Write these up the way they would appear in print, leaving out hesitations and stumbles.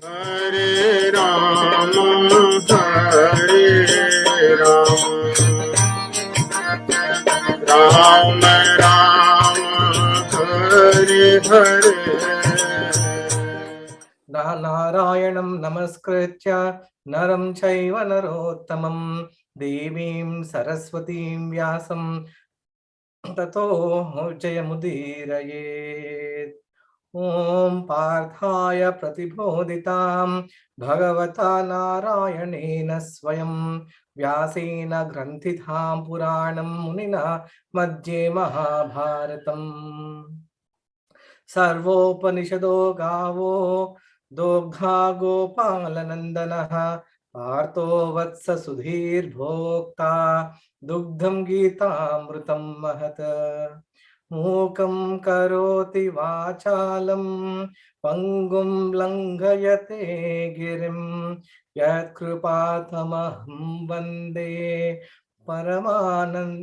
हरे राम हरे राम राम राम हरे हरे नारायणं नमस्कृत्य नरं चैव नरोत्तमं देवीं सरस्वतीं व्यासं ततो जयमुदीरयेत्। ॐ पार्थाय प्रतिबोधितां भगवता नारायणेन स्वयं व्यासेन ग्रन्थितां पुराणं मुनिना मध्ये महाभारतम्। सर्वोपनिषदो गावो दोग्धा गोपालनन्दनः पार्थो वत्स सुधीर्भोक्ता दुग्धं गीतामृतं महत्। मूकं करोति वाचालं पङ्गुं लङ्घयते गिरिं यत्कृपातमहं वन्दे परमानन्दमाधवम्।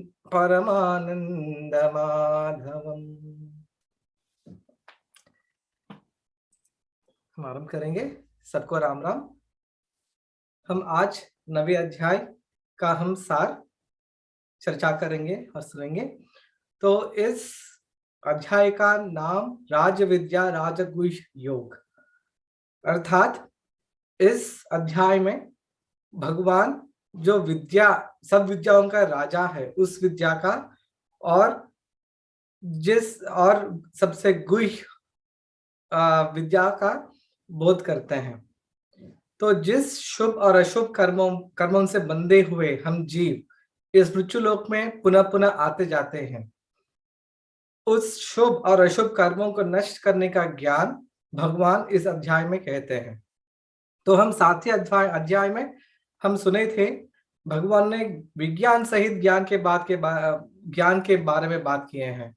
हम आरंभ करेंगे। सबको राम राम। हम आज 9वें अध्याय का हम सार चर्चा करेंगे और सुनेंगे। तो इस अध्याय का नाम राजविद्या राजगुह्य योग, अर्थात इस अध्याय में भगवान जो विद्या सब विद्याओं का राजा है उस विद्या का और सबसे गुह्य विद्या का बोध करते हैं। तो जिस शुभ और अशुभ कर्मों से बंधे हुए हम जीव इस मृत्युलोक में पुनः पुनः आते जाते हैं, उस शुभ और अशुभ कर्मों को नष्ट करने का ज्ञान भगवान इस अध्याय में कहते हैं। तो हम 7वें अध्याय में हम सुने थे भगवान ने विज्ञान सहित ज्ञान के बारे में बात किए हैं।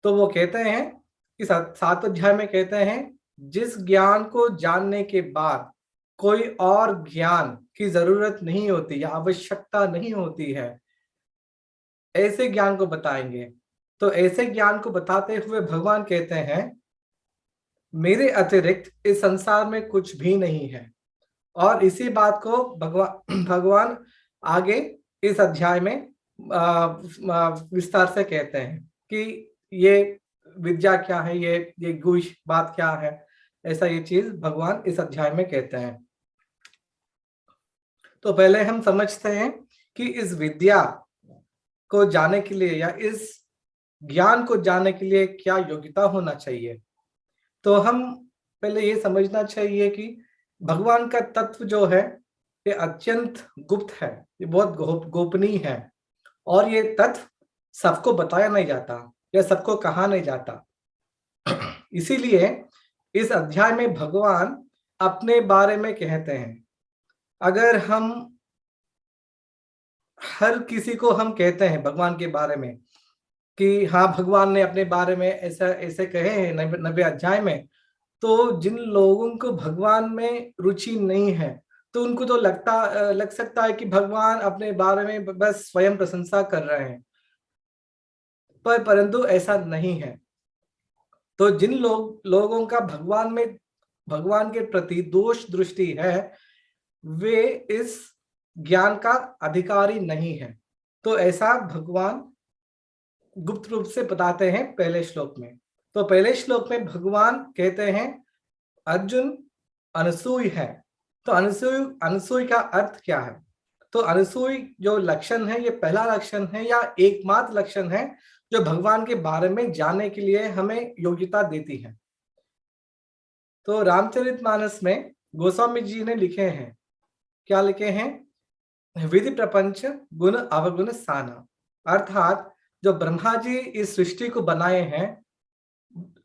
तो वो कहते हैं कि 7वें अध्याय में कहते हैं जिस ज्ञान को जानने के बाद कोई और ज्ञान की जरूरत नहीं होती या आवश्यकता नहीं होती है, ऐसे ज्ञान को बताएंगे। तो ऐसे ज्ञान को बताते हुए भगवान कहते हैं मेरे अतिरिक्त इस संसार में कुछ भी नहीं है। और इसी बात को भगवान आगे इस अध्याय में विस्तार से कहते हैं कि ये विद्या क्या है, ये गुह्य बात क्या है। ऐसा ये चीज भगवान इस अध्याय में कहते हैं। तो पहले हम समझते हैं कि इस विद्या को जानने के लिए या इस ज्ञान को जानने के लिए क्या योग्यता होना चाहिए। तो हम पहले ये समझना चाहिए कि भगवान का तत्व जो है ये अत्यंत गुप्त है, ये बहुत गोपनीय है और ये तत्व सबको बताया नहीं जाता या सबको कहा नहीं जाता। इसीलिए इस अध्याय में भगवान अपने बारे में कहते हैं। अगर हम हर किसी को हम कहते हैं भगवान के बारे में कि हाँ भगवान ने अपने बारे में ऐसा ऐसे कहे हैं 9वें अध्याय में, तो जिन लोगों को भगवान में रुचि नहीं है तो उनको तो लग सकता है कि भगवान अपने बारे में बस स्वयं प्रशंसा कर रहे हैं, परंतु ऐसा नहीं है। तो जिन लोगों का भगवान के प्रति दोष दृष्टि है वे इस ज्ञान का अधिकारी नहीं है। तो ऐसा भगवान गुप्त रूप से बताते हैं पहले श्लोक में। तो पहले श्लोक में भगवान कहते हैं अर्जुन अनसूय है। तो अनसूय का अर्थ क्या है? तो अनसूय जो लक्षण है ये पहला लक्षण है या एकमात्र लक्षण है जो भगवान के बारे में जानने के लिए हमें योग्यता देती है। तो रामचरितमानस में गोस्वामी जी ने लिखे हैं, क्या लिखे हैं? विधि प्रपंच गुण अवगुण साना, अर्थात जो ब्रह्मा जी इस सृष्टि को बनाए हैं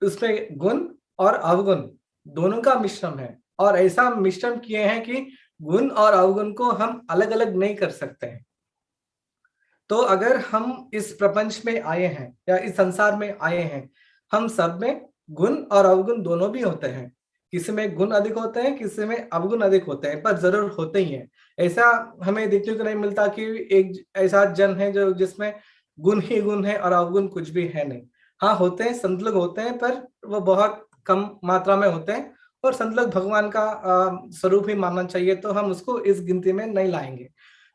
उसमें गुण और अवगुण दोनों का मिश्रण है और ऐसा मिश्रण किए हैं कि गुण और अवगुण को हम अलग अलग नहीं कर सकते हैं। तो अगर हम इस प्रपंच में आए हैं या इस संसार में आए हैं, हम सब में गुण और अवगुण दोनों भी होते हैं। किसी में गुण अधिक होते हैं, किसी में अवगुण अधिक होते हैं, पर जरूर होते ही हैं। ऐसा हमें देखने को नहीं मिलता कि एक ऐसा जन है जो जिसमें गुण ही गुण है और अवगुण कुछ भी है नहीं। हाँ होते हैं, संत लोग होते हैं, पर वो बहुत कम मात्रा में होते हैं और संत लोग भगवान का स्वरूप ही मानना चाहिए, तो हम उसको इस गिनती में नहीं लाएंगे।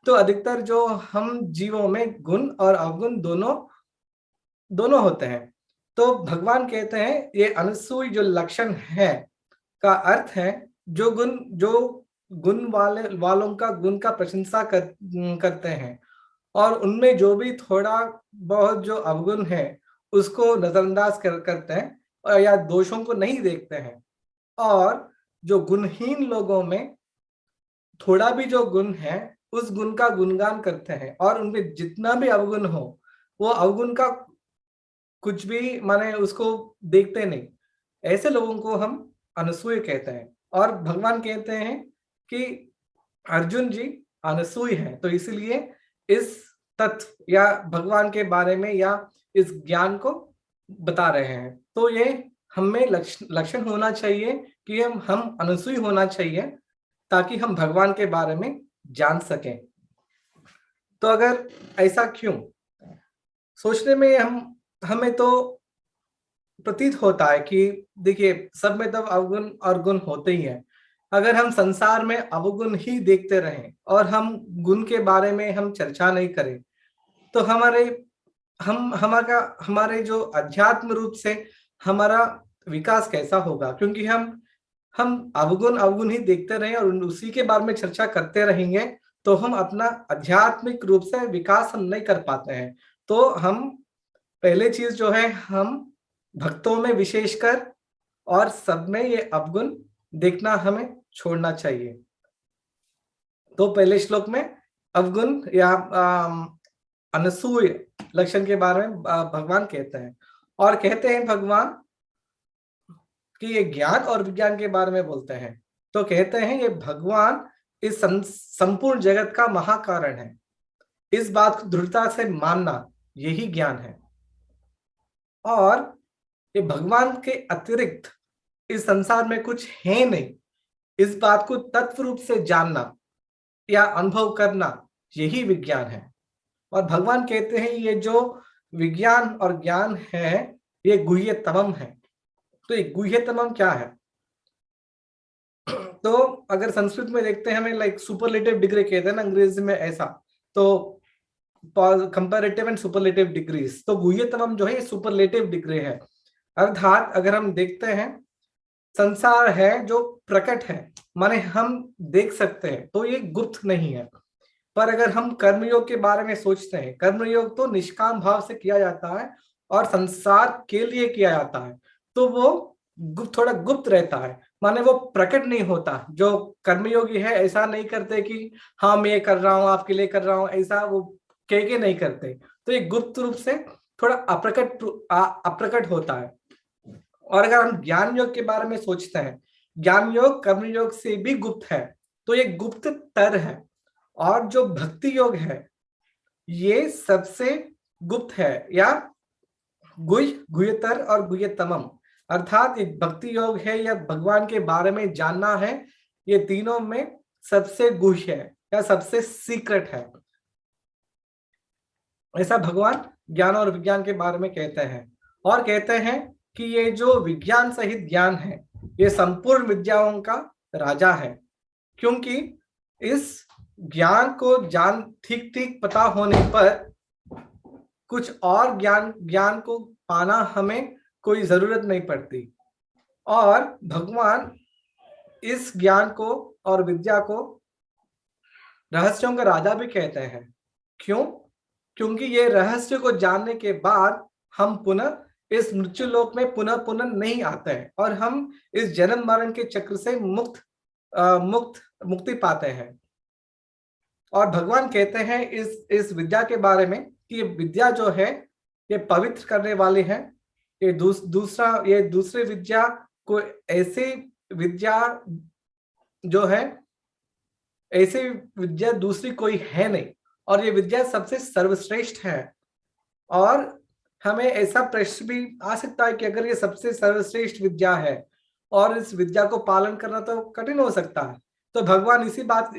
तो अधिकतर जो हम जीवों में गुण और अवगुण दोनों दोनों होते हैं। तो भगवान कहते हैं ये अनसूय जो लक्षण है का अर्थ है जो गुण वालों का गुण का प्रशंसा करते हैं, और उनमें जो भी थोड़ा बहुत जो अवगुण है उसको नजरअंदाज करते हैं और या दोषों को नहीं देखते हैं। और जो गुणहीन लोगों में थोड़ा भी जो गुण है उस गुण का गुणगान करते हैं, और उनमें जितना भी अवगुण हो वो अवगुण का कुछ भी माने उसको देखते नहीं। ऐसे लोगों को हम अनसूय कहते हैं। और भगवान कहते हैं कि अर्जुन जी अनसूय हैं, तो इसलिए इस तत्व या भगवान के बारे में या इस ज्ञान को बता रहे हैं। तो ये हमें लक्षण होना चाहिए कि हम अनसूय होना चाहिए, ताकि हम भगवान के बारे में जान सकें। तो अगर ऐसा क्यों सोचने में हमें तो प्रतीत होता है कि देखिए सब में तो अवगुण और गुण होते ही हैं। अगर हम संसार में अवगुण ही देखते रहें और हम गुण के बारे में हम चर्चा नहीं करें, तो हमारे जो अध्यात्म रूप से हमारा विकास कैसा होगा? क्योंकि हम अवगुण अवगुण ही देखते रहें और उसी के बारे में चर्चा करते रहेंगे, तो हम अपना आध्यात्मिक रूप से विकास हम नहीं कर पाते हैं। तो हम पहले चीज जो है, हम भक्तों में विशेषकर और सब में ये अवगुण देखना हमें छोड़ना चाहिए। तो पहले श्लोक में अवगुण या अनसूय लक्षण के बारे में भगवान कहते हैं, और कहते हैं भगवान कि ये ज्ञान और विज्ञान के बारे में बोलते हैं। तो कहते हैं ये भगवान इस संपूर्ण जगत का महाकारण है। इस बात को दृढ़ता से मानना यही ज्ञान है। और ये भगवान के अतिरिक्त इस संसार में कुछ है नहीं, इस बात को तत्व रूप से जानना या अनुभव करना यही विज्ञान है। और भगवान कहते हैं ये जो विज्ञान और ज्ञान है ये गुह्यतमम है। तो ये गुह्यतमम क्या है? तो अगर संस्कृत में देखते हैं, हमें लाइक सुपरलेटिव डिग्री कहते हैं ना अंग्रेजी में, ऐसा। तो कंपैरेटिव एंड सुपरलेटिव डिग्रीज, तो गुह्यतमम जो है ये सुपरलेटिव डिग्री है। अर्थात अगर हम देखते हैं संसार है जो प्रकट है, माने हम देख सकते हैं, तो ये गुप्त नहीं है। पर अगर हम कर्मयोग के बारे में सोचते हैं, कर्मयोग तो निष्काम भाव से किया जाता है और संसार के लिए किया जाता है, तो वो थोड़ा गुप्त रहता है, माने वो प्रकट नहीं होता। जो कर्मयोगी है ऐसा नहीं करते कि हाँ मैं ये कर रहा हूँ आपके लिए कर रहा हूँ, ऐसा वो कह के नहीं करते। तो ये गुप्त रूप से थोड़ा अप्रकट होता है। और अगर हम ज्ञान योग के बारे में सोचते हैं, ज्ञान योग कर्मयोग से भी गुप्त है, तो ये गुप्त तर है। और जो भक्ति योग है ये सबसे गुप्त है या गुह्यतर और गुह्यतमम। अर्थात एक भक्ति योग है या भगवान के बारे में जानना है, ये तीनों में सबसे गुह्य है या सबसे सीक्रेट है। ऐसा भगवान ज्ञान और विज्ञान के बारे में कहते हैं। और कहते हैं कि ये जो विज्ञान सहित ज्ञान है ये संपूर्ण विद्याओं का राजा है, क्योंकि इस ज्ञान को जान ठीक ठीक पता होने पर कुछ और ज्ञान को पाना हमें कोई जरूरत नहीं पड़ती। और भगवान इस ज्ञान को और विद्या को रहस्यों का राजा भी कहते हैं। क्यों? क्योंकि ये रहस्य को जानने के बाद हम पुनः इस मृत्यु लोक में पुनः पुनः नहीं आते हैं और हम इस जन्म मरण के चक्र से मुक्ति पाते हैं। और भगवान कहते हैं इस विद्या के बारे में कि ये विद्या जो है ये पवित्र करने वाली है। ये दूसरे विद्या को ऐसे विद्या जो है, ऐसी विद्या दूसरी कोई है नहीं, और ये विद्या सबसे सर्वश्रेष्ठ है। और हमें ऐसा प्रश्न भी आ सकता है कि अगर ये सबसे सर्वश्रेष्ठ विद्या है और इस विद्या को पालन करना तो कठिन हो सकता है, तो भगवान इसी बात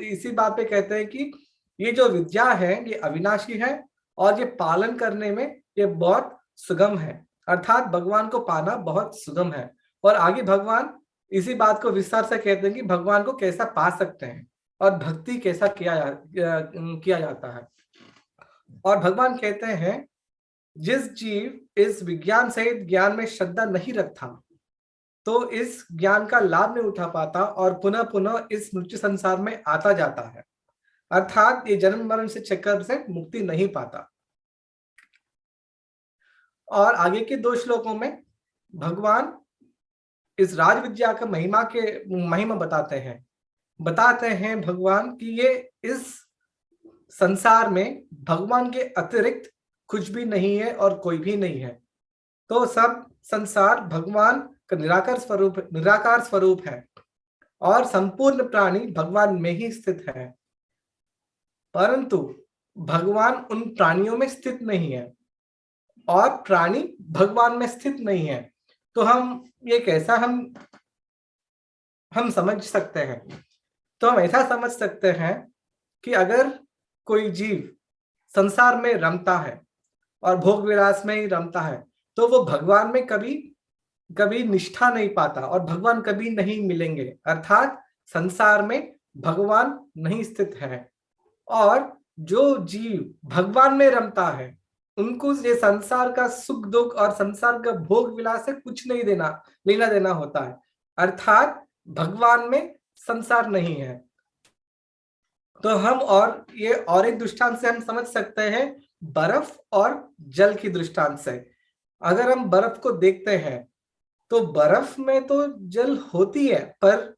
पे कहते हैं कि ये जो विद्या है ये अविनाशी है और ये पालन करने में ये बहुत सुगम है। अर्थात भगवान को पाना बहुत सुगम है। और आगे भगवान इसी बात को विस्तार से कहते हैं कि भगवान को कैसा पा सकते हैं और भक्ति कैसा किया जाता है। और भगवान कहते हैं जिस जीव इस विज्ञान सहित ज्ञान में श्रद्धा नहीं रखता तो इस ज्ञान का लाभ नहीं उठा पाता और पुनः पुनः इस मृत्यु संसार में आता जाता है, अर्थात ये जन्म मरण से चक्कर से मुक्ति नहीं पाता। और आगे के 2 श्लोकों में भगवान इस राज विद्या का महिमा बताते हैं भगवान कि ये इस संसार में भगवान के अतिरिक्त कुछ भी नहीं है और कोई भी नहीं है। तो सब संसार भगवान का निराकार स्वरूप है और संपूर्ण प्राणी भगवान में ही स्थित है, परंतु भगवान उन प्राणियों में स्थित नहीं है और प्राणी भगवान में स्थित नहीं है। तो हम ये कैसा हम समझ सकते हैं? तो हम ऐसा समझ सकते हैं कि अगर कोई जीव संसार में रमता है और भोग विलास में ही रमता है तो वो भगवान में कभी निष्ठा नहीं पाता और भगवान कभी नहीं मिलेंगे, अर्थात संसार में भगवान नहीं स्थित है। और जो जीव भगवान में रमता है उनको ये संसार का सुख दुख और संसार का भोग विलास से कुछ नहीं लेना देना होता है, अर्थात भगवान में संसार नहीं है। तो हम और एक दृष्टांत से हम समझ सकते हैं, बर्फ और जल की दृष्टांत से। अगर हम बर्फ को देखते हैं तो बर्फ में तो जल होती है, पर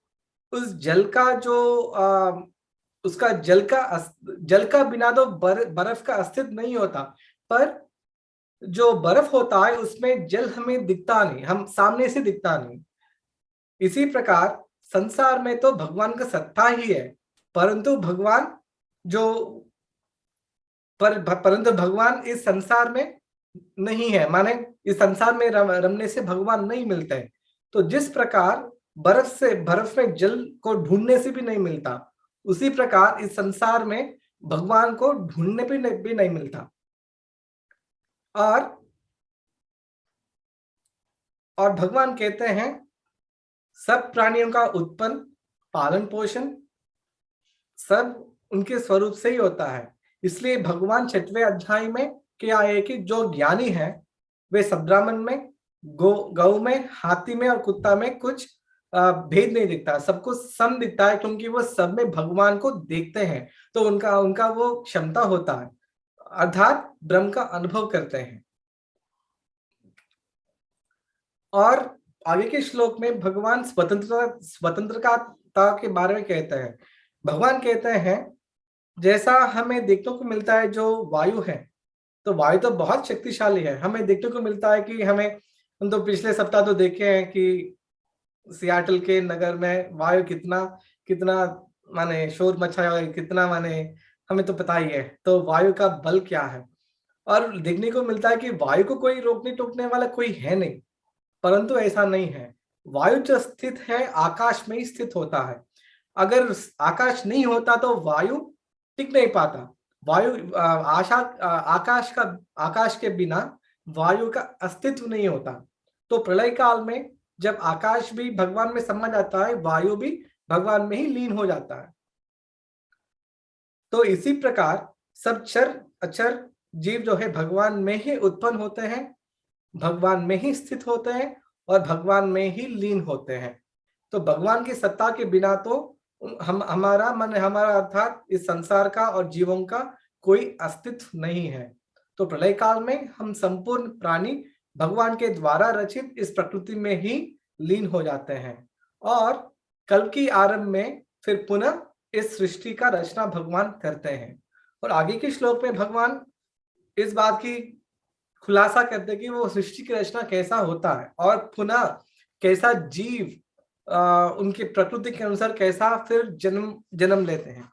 उस जल का जो उसका जल का बिना तो बर्फ का अस्तित्व नहीं होता, पर जो बर्फ होता है उसमें जल हमें दिखता नहीं, हम सामने से दिखता नहीं। इसी प्रकार संसार में तो भगवान का सत्ता ही है, परंतु भगवान इस संसार में नहीं है, माने इस संसार में रमने से भगवान नहीं मिलते हैं। तो जिस प्रकार बर्फ में जल को ढूंढने से भी नहीं मिलता, उसी प्रकार इस संसार में भगवान को ढूंढने भी नहीं मिलता। और भगवान कहते हैं सब प्राणियों का उत्पन्न पालन पोषण सब उनके स्वरूप से ही होता है। इसलिए भगवान 6वें अध्याय में क्या है कि जो ज्ञानी है वे सब ब्राह्मण में, गौ में, हाथी में और कुत्ता में कुछ भेद नहीं दिखता, सबको सम दिखता है, क्योंकि वो सब में भगवान को देखते हैं। तो उनका वो क्षमता होता है, अर्थात ब्रह्म का अनुभव करते हैं। और आगे के श्लोक में भगवान स्वतंत्रता के बारे में कहते हैं। भगवान कहते हैं जैसा हमें देखने को मिलता है जो वायु है, तो वायु तो बहुत शक्तिशाली है। हमें देखने को मिलता है कि हम तो पिछले सप्ताह तो देखे हैं कि सियाटल के नगर में वायु कितना माने शोर मचाया है, कितना माने हमें तो पता ही है। तो वायु का बल क्या है, और देखने को मिलता है कि वायु को कोई रोकने टोकने वाला कोई है नहीं, परंतु ऐसा नहीं है। वायु जो स्थित है आकाश में ही स्थित होता है। अगर आकाश नहीं होता तो वायु टिक नहीं पाता। वायु आकाश के बिना वायु का अस्तित्व नहीं होता। तो प्रलय काल में जब आकाश भी भगवान में समा जाता है, वायु भी भगवान में ही लीन हो जाता है। तो इसी प्रकार सब चर अचर जीव जो है भगवान में ही उत्पन्न होते हैं, भगवान में ही स्थित होते हैं और भगवान में ही लीन होते हैं। तो भगवान की सत्ता के बिना तो हमारा अर्थात इस संसार का और जीवों का कोई अस्तित्व नहीं है। तो प्रलय काल में हम संपूर्ण प्राणी भगवान के द्वारा रचित इस प्रकृति में ही लीन हो जाते हैं और कल की आरंभ में फिर पुनः इस सृष्टि का रचना भगवान करते हैं। और आगे के श्लोक में भगवान इस बात की खुलासा करते हैं कि वो सृष्टि की रचना कैसा होता है और पुनः कैसा जीव उनकी प्रकृति के अनुसार कैसा फिर जन्म लेते हैं।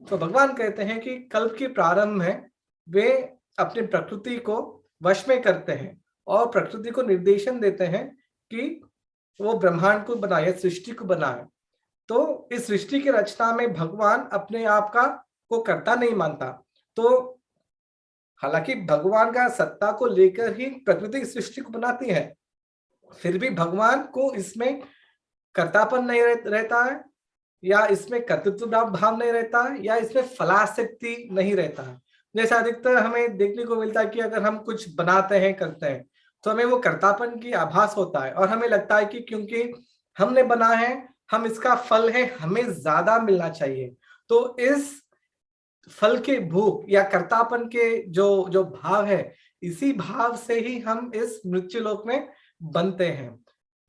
तो भगवान कहते हैं कि कल्प के प्रारंभ में वे अपनी प्रकृति को वश में करते हैं और प्रकृति को निर्देशन देते हैं कि वो ब्रह्मांड को बनाए, सृष्टि को बनाए। तो इस सृष्टि की रचना में भगवान अपने आप को कर्ता नहीं मानता। तो हालांकि भगवान का सत्ता को लेकर ही प्रकृति सृष्टि को बनाती है, फिर भी भगवान को इसमें कर्तापन नहीं रहता है, या इसमें कर्तृत्व भाव नहीं रहता है, या इसमें फलासक्ति नहीं रहता है। जैसे अधिकतर हमें देखने को मिलता है कि अगर हम कुछ बनाते हैं, करते हैं, तो हमें वो कर्तापन की आभास होता है और हमें लगता है कि क्योंकि हमने बना है, हम इसका फल है, हमें ज्यादा मिलना चाहिए। तो इस फल के भूख या कर्तापन के जो जो भाव है, इसी भाव से ही हम इस मृत्यु लोक में बनते हैं।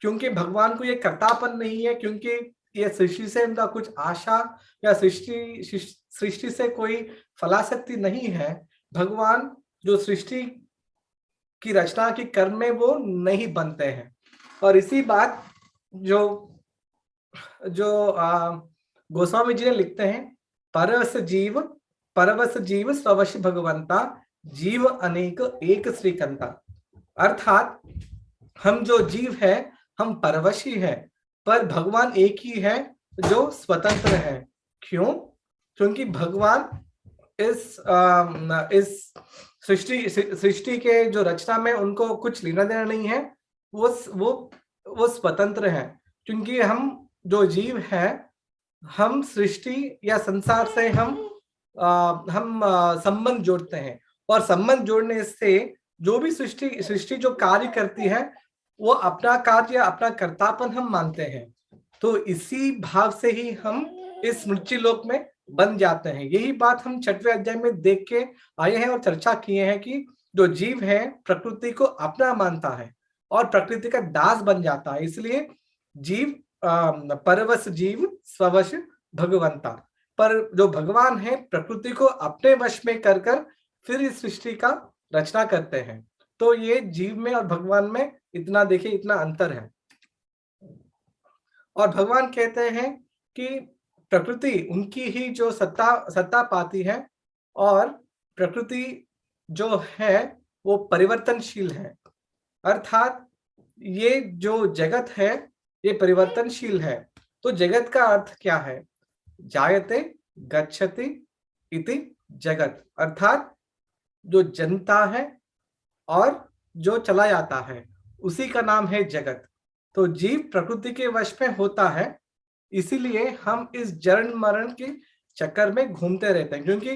क्योंकि भगवान को ये कर्तापन नहीं है, क्योंकि ये सृष्टि से उनका कुछ आशा या सृष्टि से कोई फलासक्ति नहीं है। भगवान जो सृष्टि की रचना की कर्म में वो नहीं बनते हैं। और इसी बात जो जो गोस्वामी जी ने लिखते हैं, परवश जीव स्ववश भगवंता, जीव अनेक एक श्रीकंता। अर्थात हम जो जीव है, हम परवशी है, पर भगवान एक ही है जो स्वतंत्र है। क्यों? क्योंकि भगवान इस सृष्टि के जो रचना में उनको कुछ लेना देना नहीं है। वो स्वतंत्र है। क्योंकि हम जो जीव है, हम सृष्टि या संसार से हम संबंध जोड़ते हैं, और संबंध जोड़ने से जो भी सृष्टि जो कार्य करती है, वो अपना कार्य या अपना कर्तापन हम मानते हैं। तो इसी भाव से ही हम इस मृत्यु लोक में बन जाते हैं। यही बात हम 6वें अध्याय में देख के आए हैं और चर्चा किए हैं कि जो जीव है प्रकृति को अपना मानता है और प्रकृति का दास बन जाता है। इसलिए जीव परवश जीव स्ववश भगवंता। पर जो भगवान है प्रकृति को अपने वश में कर फिर इस सृष्टि का रचना करते हैं। तो ये जीव में और भगवान में इतना देखिए, इतना अंतर है। और भगवान कहते हैं कि प्रकृति उनकी ही जो सत्ता पाती है, और प्रकृति जो है वो परिवर्तनशील है। अर्थात ये जो जगत है ये परिवर्तनशील है। तो जगत का अर्थ क्या है? जायते गच्छति इति जगत। अर्थात जो जनता है और जो चला जाता है, उसी का नाम है जगत। तो जीव प्रकृति के वश में होता है, इसीलिए हम इस जन्म मरण के चक्कर में घूमते रहते हैं। क्योंकि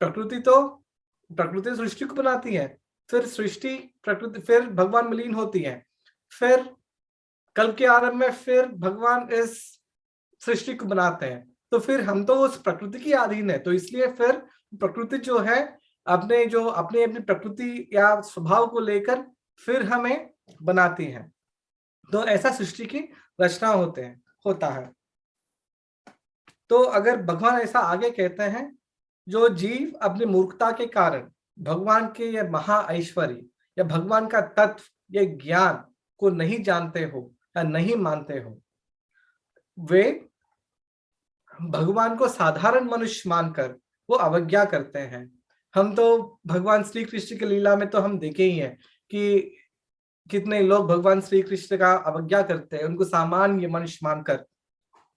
प्रकृति सृष्टि को बनाती है, फिर सृष्टि प्रकृति, फिर भगवान विलीन होती है, फिर कल के आरंभ में फिर भगवान इस सृष्टि को बनाते हैं। तो फिर हम तो उस प्रकृति की अधीन है। तो इसलिए फिर प्रकृति जो है अपनी अपनी प्रकृति या स्वभाव को लेकर फिर हमें बनाती है। तो ऐसा सृष्टि की रचना होता है। तो अगर भगवान ऐसा आगे कहते हैं, जो जीव अपनी मूर्खता के कारण भगवान के ये महा ऐश्वर्य या भगवान का तत्व या ज्ञान को नहीं जानते हो या नहीं मानते हो, वे भगवान को साधारण मनुष्य मानकर वो अवज्ञा करते हैं। हम तो भगवान श्री कृष्ण की लीला में तो हम देखे ही हैं कि कितने लोग भगवान श्री कृष्ण का अवज्ञा करते हैं, उनको सामान्य मनुष्य मानकर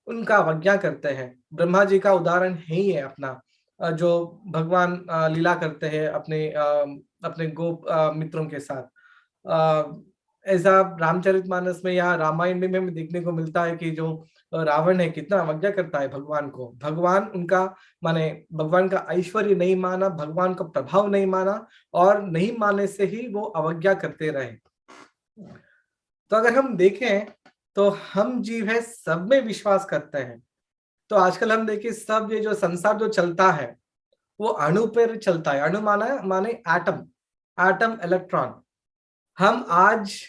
उनका अवज्ञा करते हैं। ब्रह्मा जी का उदाहरण है ही है अपना, जो भगवान लीला करते हैं अपने गोप मित्रों के साथ। ऐसा रामचरितमानस में या रामायण में हमें देखने को मिलता है कि जो रावण है कितना अवज्ञा करता है भगवान को। भगवान का ऐश्वर्य नहीं माना, भगवान का प्रभाव नहीं माना, और नहीं मानने से ही वो अवज्ञा करते रहे। तो अगर हम देखें तो हम जीव है, सब में विश्वास करते हैं। तो आजकल हम देखें सब ये जो संसार जो चलता है वो अणु पर चलता है। अणु माने एटम इलेक्ट्रॉन। हम आज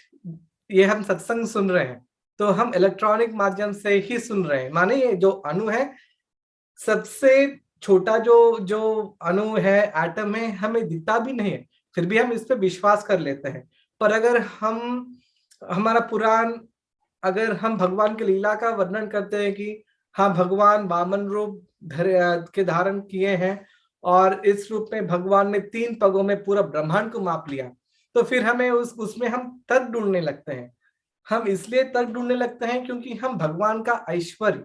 ये हम सत्संग सुन रहे हैं तो हम इलेक्ट्रॉनिक माध्यम से ही सुन रहे हैं। माने ये जो अणु है, सबसे छोटा जो अणु है, एटम है, हमें दिखता भी नहीं है, फिर भी हम इस पे विश्वास कर लेते हैं। पर अगर अगर हम भगवान की लीला का वर्णन करते हैं कि हाँ, भगवान वामन रूप के धारण किए हैं और इस रूप में भगवान ने 3 पगों में पूरा ब्रह्मांड को माप लिया, तो फिर हमें उसमें हम तर्क ढूंढने लगते हैं। हम इसलिए तर्क ढूंढने लगते हैं क्योंकि हम भगवान का ऐश्वर्य,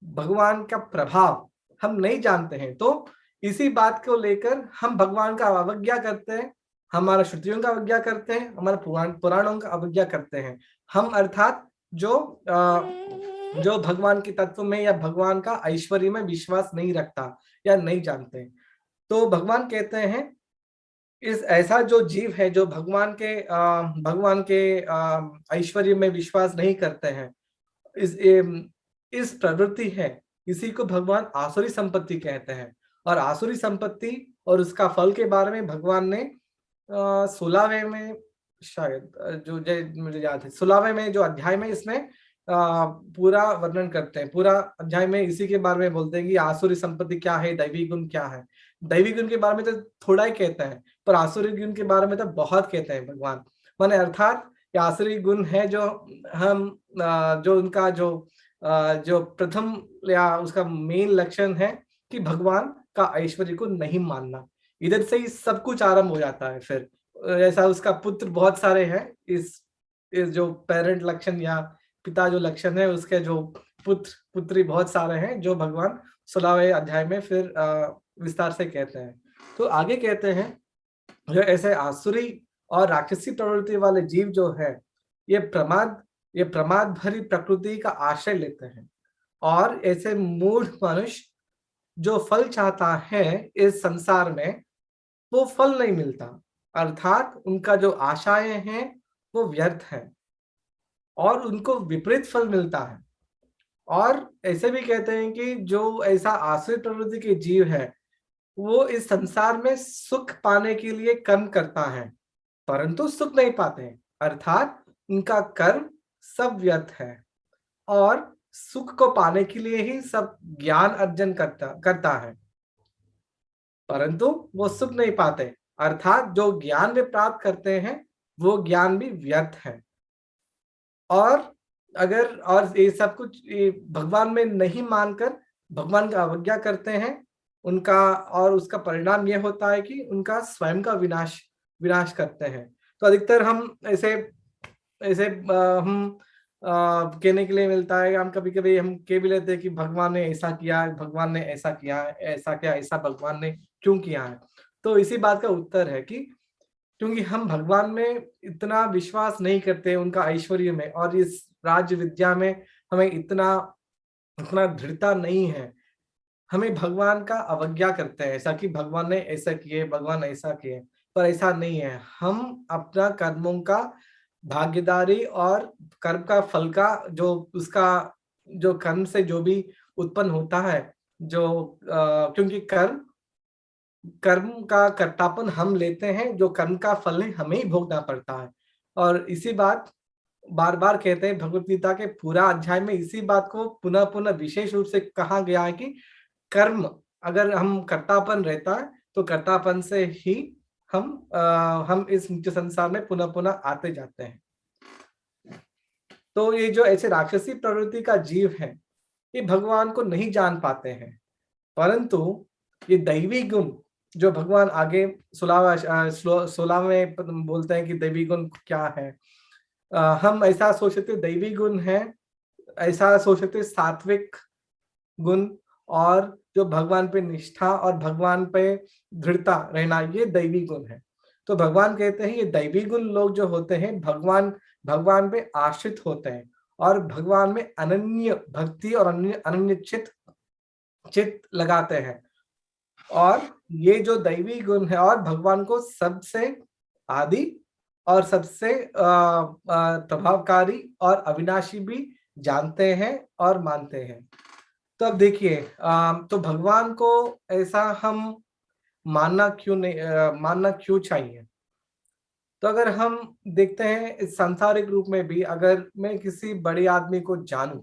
भगवान का प्रभाव हम नहीं जानते हैं। तो इसी बात को लेकर हम भगवान का अवज्ञा करते हैं, हमारा श्रुतियों का अवज्ञा करते हैं, हमारे पुराणों का अवज्ञा करते हैं। हम अर्थात जो जो भगवान के तत्व में या भगवान का ऐश्वर्य में विश्वास नहीं रखता या नहीं जानते। तो भगवान कहते हैं इस ऐसा जो जीव है जो भगवान के ऐश्वर्य में विश्वास नहीं करते हैं, इस प्रवृत्ति है, इसी को भगवान आसुरी संपत्ति कहते हैं। और आसुरी संपत्ति और उसका फल के बारे में भगवान ने 16वें में शायद मुझे याद है 16वें में जो अध्याय में इसमें पूरा वर्णन करते हैं। पूरा अध्याय में इसी के बारे में बोलते हैं कि आसुरी संपत्ति क्या है, दैवी गुण क्या है। दैवी गुण के बारे में तो थोड़ा ही कहते हैं, पर आसुरी गुण के बारे में तो बहुत कहते हैं भगवान। माने अर्थात ये आसुरी गुण है जो हम जो उनका जो प्रथम या उसका मेन लक्षण है कि भगवान का ऐश्वर्य को नहीं मानना। इधर से ही सब कुछ आरंभ हो जाता है। फिर ऐसा उसका पुत्र बहुत सारे हैं, इस जो पेरेंट लक्षण या पिता जो लक्षण है उसके जो पुत्र पुत्री बहुत सारे हैं जो भगवान 16वें अध्याय में फिर विस्तार से कहते हैं। तो आगे कहते हैं जो ऐसे आसुरी और राक्षसी प्रवृत्ति वाले जीव जो है ये प्रमाद भरी प्रकृति का आश्रय लेते हैं। और ऐसे मूढ़ मनुष्य जो फल चाहता है इस संसार में वो फल नहीं मिलता, अर्थात उनका जो आशाएं हैं वो व्यर्थ है और उनको विपरीत फल मिलता है। और ऐसे भी कहते हैं कि जो ऐसा आश्रित प्रवृत्ति के जीव है वो इस संसार में सुख पाने के लिए कर्म करता है परंतु सुख नहीं पाते हैं, अर्थात उनका कर्म सब व्यर्थ है और सुख को पाने के लिए ही सब ज्ञान अर्जन करता है परंतु वो सुख नहीं पाते, अर्थात जो ज्ञान वे प्राप्त करते हैं वो ज्ञान भी व्यर्थ है। और ये सब कुछ भगवान में नहीं मानकर भगवान का अवज्ञा करते हैं उनका, और उसका परिणाम यह होता है कि उनका स्वयं का विनाश करते हैं। तो अधिकतर हम ऐसे हम कहने के लिए मिलता है, हम कभी कभी हम कह भी लेते हैं कि भगवान ने ऐसा किया, भगवान ने ऐसा किया, ऐसा क्या, ऐसा भगवान ने क्यों किया है। तो इसी बात का उत्तर है कि क्योंकि हम भगवान में इतना विश्वास नहीं करते, उनका ऐश्वर्य में और इस राज्य विद्या में हमें इतना दृढ़ता नहीं है, हमें भगवान का अवज्ञा करते हैं ऐसा कि भगवान ने ऐसा किए, भगवान ऐसा किए, पर ऐसा नहीं है। हम अपना कर्मों का भागीदारी और कर्म का फल का जो उसका जो कर्म से जो भी उत्पन्न होता है क्योंकि कर्म का कर्तापन हम लेते हैं, जो कर्म का फल है हमें ही भोगना पड़ता है। और इसी बात बार बार कहते हैं भगवत गीता के पूरा अध्याय में इसी बात को पुनः पुनः विशेष रूप से कहा गया है कि कर्म अगर हम कर्तापन रहता है तो कर्तापन से ही हम इस नित्य संसार में पुनः पुनः आते जाते हैं। तो ये जो ऐसे राक्षसी प्रवृत्ति का जीव है ये भगवान को नहीं जान पाते हैं, परंतु ये दैवी गुण जो भगवान आगे 16 में बोलते हैं कि दैवी गुण क्या है। हम ऐसा सोचते दैवी गुण है, ऐसा सोचते सात्विक गुण और जो भगवान पे निष्ठा और भगवान पे दृढ़ता रहना ये दैवी गुण है। तो भगवान कहते हैं ये दैवी गुण लोग जो होते हैं भगवान पे आश्रित होते हैं और भगवान में अनन्य भक्ति और अनन्य चित्त लगाते हैं। और ये जो दैवी गुण है और भगवान को सबसे आदि और सबसे प्रभावकारी और अविनाशी भी जानते हैं और मानते हैं। तो अब देखिए तो भगवान को ऐसा हम मानना क्यों चाहिए। तो अगर हम देखते हैं इस सांसारिक रूप में भी, अगर मैं किसी बड़े आदमी को जानूं,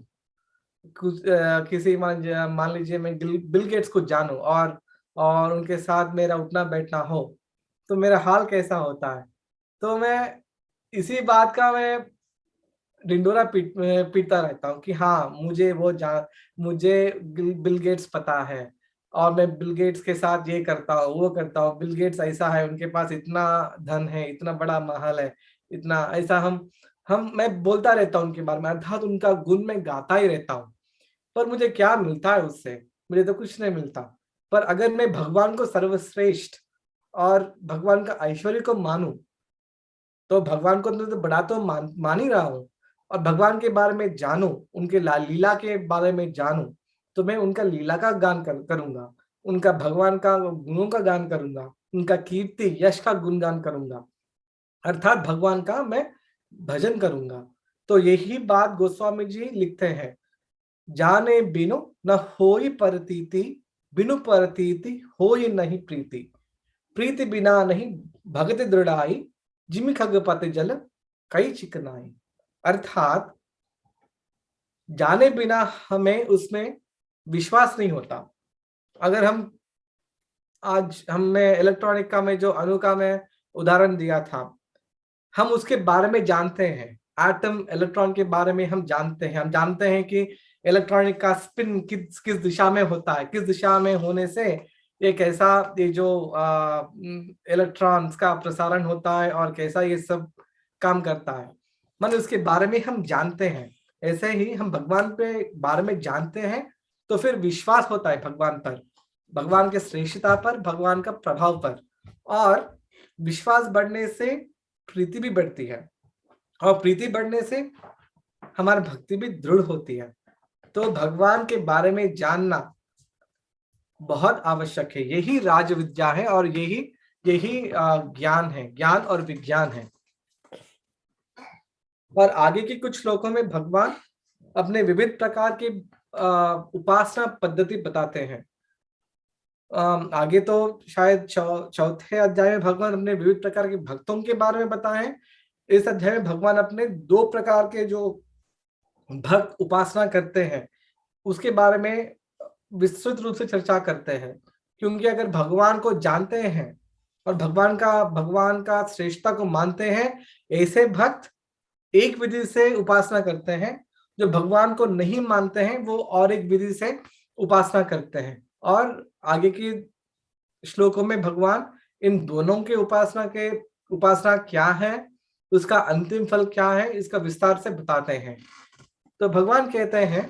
किसी मान लीजिए मैं बिल गेट्स को जानूं और उनके साथ मेरा उठना बैठना हो तो मेरा हाल कैसा होता है। तो मैं इसी बात का मैं ढिंडोरा पीटता रहता हूँ कि हाँ मुझे बिल गेट्स पता है और मैं बिल गेट्स के साथ ये करता हूँ वो करता हूँ, बिल गेट्स ऐसा है, उनके पास इतना धन है, इतना बड़ा महल है, इतना ऐसा मैं बोलता रहता हूँ उनके बारे में, अर्थात उनका गुण मैं गाता ही रहता हूँ। पर मुझे क्या मिलता है उससे? मुझे तो कुछ नहीं मिलता। पर अगर मैं भगवान को सर्वश्रेष्ठ और भगवान का ऐश्वर्य को मानूं तो भगवान को तो बड़ा तो मान ही रहा हूं, और भगवान के बारे में जानूं, उनके लीला के बारे में जानूं, तो मैं उनका लीला का गान करूंगा, उनका भगवान का गुणों का गान करूंगा, उनका कीर्ति यश का गुणगान करूंगा, अर्थात भगवान का मैं भजन करूंगा। तो यही बात गोस्वामी जी लिखते हैं, जाने बिनु न होई परतीति, बिनु परतीति होई नहीं प्रीति, प्रीति बिना नहीं भगति दृढ़ाई, जिमि खगपति जल कई चिकनाई। अर्थात जाने बिना हमें उसमें विश्वास नहीं होता। अगर हम आज हमने इलेक्ट्रॉनिक का में जो अणु का मैं उदाहरण दिया था, हम उसके बारे में जानते हैं, एटम इलेक्ट्रॉन के बारे में हम जानते हैं कि इलेक्ट्रॉनिक का स्पिन किस दिशा में होता है, किस दिशा में होने से एक ऐसा ये जो इलेक्ट्रॉन्स का प्रसारण होता है और कैसा ये सब काम करता है, माने उसके बारे में हम जानते हैं। ऐसे ही हम भगवान पे बारे में जानते हैं तो फिर विश्वास होता है भगवान पर, भगवान के श्रेष्ठता पर, भगवान का प्रभाव पर, और विश्वास बढ़ने से प्रीति भी बढ़ती है, और प्रीति बढ़ने से हमारी भक्ति भी दृढ़ होती है। तो भगवान के बारे में जानना बहुत आवश्यक है, यही राज विद्या है और यही ज्ञान है, ज्ञान और विज्ञान है। और आगे के कुछ श्लोकों में भगवान अपने विविध प्रकार के उपासना पद्धति बताते हैं। आगे तो शायद चौथे अध्याय में भगवान अपने विविध प्रकार के भक्तों के बारे में बताएं। इस अध्याय में भगवान अपने 2 प्रकार के जो भक्त उपासना करते हैं उसके बारे में विस्तृत रूप से चर्चा करते हैं। क्योंकि अगर भगवान को जानते हैं और भगवान का श्रेष्ठता को मानते हैं, ऐसे भक्त एक विधि से उपासना करते हैं, जो भगवान को नहीं मानते हैं वो और एक विधि से उपासना करते हैं। और आगे की श्लोकों में भगवान इन दोनों के उपासना क्या है, उसका अंतिम फल क्या है, इसका विस्तार से बताते हैं। तो भगवान कहते हैं,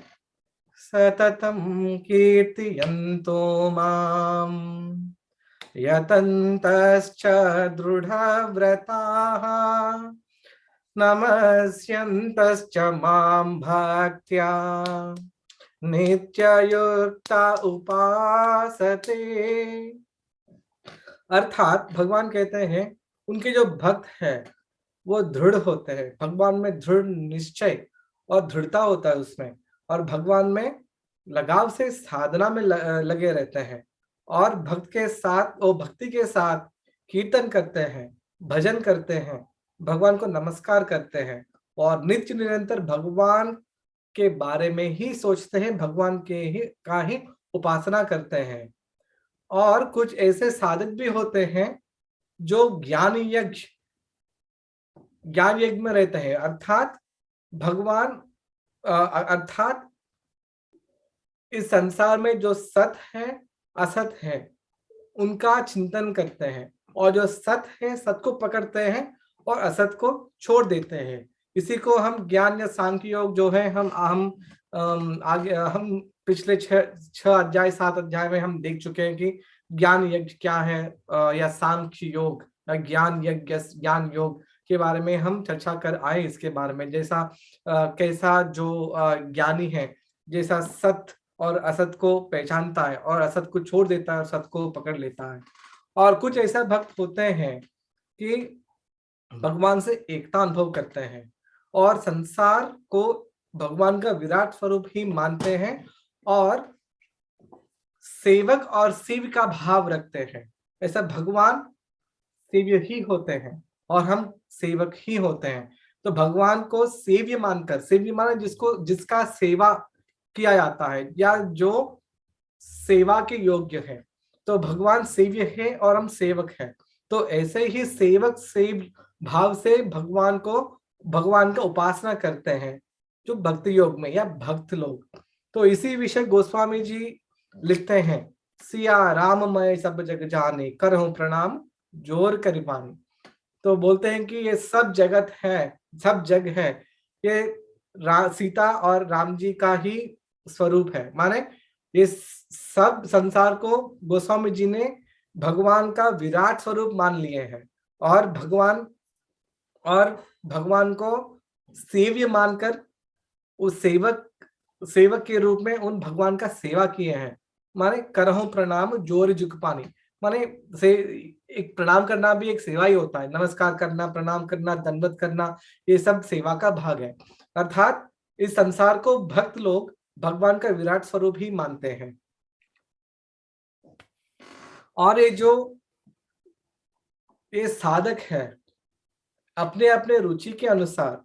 सततम कीर्तयन्तो माम यतन्तश्च दृढव्रताः, नमस्यन्तश्च मां भक्त्या नित्ययुक्ता उपासते। अर्थात भगवान कहते हैं उनके जो भक्त हैं वो दृढ़ होते हैं, भगवान में दृढ़ निश्चय और दृढ़ता होता है उसमें, और भगवान में लगाव से साधना में लगे रहते हैं, और भक्ति के साथ कीर्तन करते हैं, भजन करते हैं, भगवान को नमस्कार करते हैं, और नित्य निरंतर भगवान के बारे में ही सोचते हैं, भगवान का ही उपासना करते हैं। और कुछ ऐसे साधक भी होते हैं जो ज्ञान यज्ञ में रहते हैं, अर्थात इस संसार में जो सत है असत है उनका चिंतन करते हैं, और जो सत है सत को पकड़ते हैं और असत को छोड़ देते हैं। इसी को हम ज्ञान या सांख्य योग जो है हम पिछले 6 अध्याय 7 अध्याय में हम देख चुके हैं कि ज्ञान यज्ञ क्या है, या सांख्य योग या ज्ञान योग के बारे में हम चर्चा कर आए। इसके बारे में कैसा जो ज्ञानी है, जैसा सत और असत को पहचानता है और असत को छोड़ देता है और सत को पकड़ लेता है। और कुछ ऐसा भक्त होते हैं कि भगवान से एकता अनुभव करते हैं और संसार को भगवान का विराट स्वरूप ही मानते हैं और सेवक और सेव्य का भाव रखते हैं। ऐसा भगवान सेव्य ही होते हैं और हम सेवक ही होते हैं। तो भगवान को सेव्य माना जिसका सेवा किया जाता है या जो सेवा के योग्य है, तो भगवान सेव्य है और हम सेवक हैं। तो ऐसे ही सेवक सेव्य भाव से भगवान का उपासना करते हैं जो भक्ति योग में या भक्त लोग। तो इसी विषय गोस्वामी जी लिखते हैं, सिया राममय सब जग जाने, करहूं प्रणाम जोर करिबानी। तो बोलते हैं कि ये सब जगत है, सब जग है, ये सीता और राम जी का ही स्वरूप है। माने ये सब संसार को गोस्वामी जी ने भगवान का विराट स्वरूप मान लिए हैं और भगवान को सेव्य मानकर उस सेवक के रूप में उन भगवान का सेवा किए हैं। माने करहु प्रणाम जोर जुग पानी, माने से एक प्रणाम करना भी एक सेवा ही होता है। नमस्कार करना, प्रणाम करना, दंडवत करना, ये सब सेवा का भाग है। अर्थात इस संसार को भक्त लोग भगवान का विराट स्वरूप ही मानते हैं। और ये साधक है अपने अपने रुचि के अनुसार,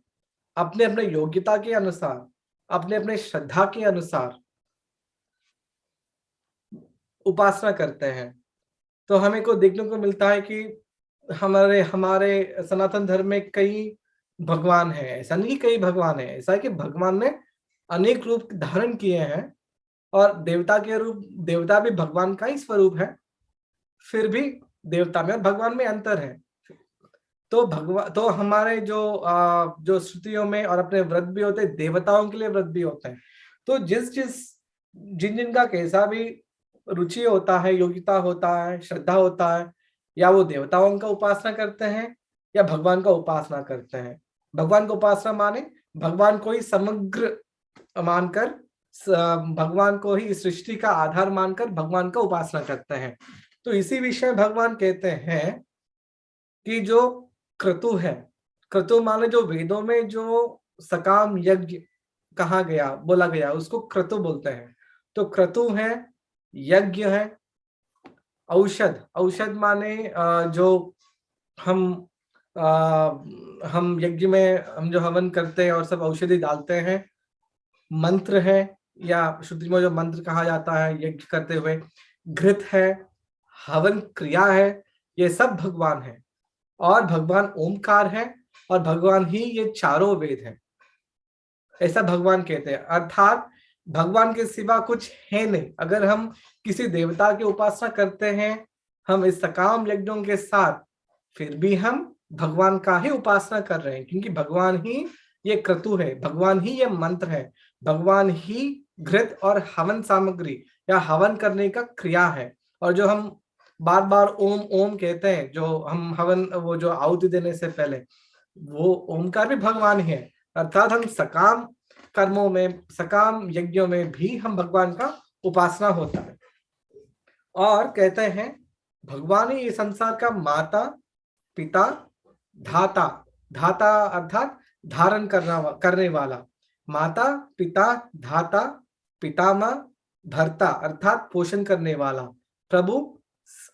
अपने अपने योग्यता के अनुसार, अपने अपने श्रद्धा के अनुसार उपासना करते हैं। तो हमें को देखने को मिलता है कि हमारे हमारे सनातन धर्म में कई भगवान हैं। ऐसा नहीं कि कई भगवान है, ऐसा है कि भगवान ने अनेक रूप धारण किए हैं और देवता के रूप, देवता भी भगवान का ही स्वरूप है। फिर भी देवता में और भगवान में अंतर है। तो हमारे जो श्रुतियों में और अपने व्रत भी होते हैं, देवताओं के लिए व्रत भी होते हैं। तो जिन जिनका कैसा भी रुचि होता है, योग्यता होता है, श्रद्धा होता है, या वो देवताओं का उपासना करते हैं या भगवान का उपासना करते हैं। भगवान को उपासना माने भगवान को ही समग्र मानकर, भगवान को ही सृष्टि का आधार मानकर भगवान का उपासना करते हैं। तो इसी विषय भगवान कहते हैं कि जो क्रतु है, क्रतु माने जो वेदों में जो सकाम यज्ञ कहा गया, बोला गया, उसको क्रतु बोलते हैं। तो क्रतु है, यज्ञ है, औषध, औषध माने जो हम यज्ञ में हम जो हवन करते हैं और सब औषधि डालते हैं, मंत्र है या श्रुति में जो मंत्र कहा जाता है यज्ञ करते हुए, घृत है, हवन क्रिया है, ये सब भगवान है। और भगवान ओमकार है और भगवान ही ये चारों वेद है, ऐसा भगवान कहते हैं। अर्थात भगवान के सिवा कुछ है नहीं। अगर हम किसी देवता की उपासना करते हैं, हम इस सकाम यज्ञों के साथ, फिर भी हम भगवान का ही उपासना कर रहे हैं, क्योंकि भगवान ही ये क्रतु है, भगवान ही ये मंत्र है, भगवान ही घृत और हवन सामग्री या हवन करने का क्रिया है। और जो हम बार बार ओम ओम कहते हैं, जो हम हवन, वो जो आहुति देने से पहले, वो ओमकार भी भगवान ही है। अर्थात हम सकाम कर्मों में, सकाम यज्ञों में भी हम भगवान का उपासना होता है। और कहते हैं भगवान ही इस संसार का माता पिता धाता, धाता अर्थात धारण करने वाला, माता पिता धाता, पितामह भर्ता अर्थात पोषण करने वाला, प्रभु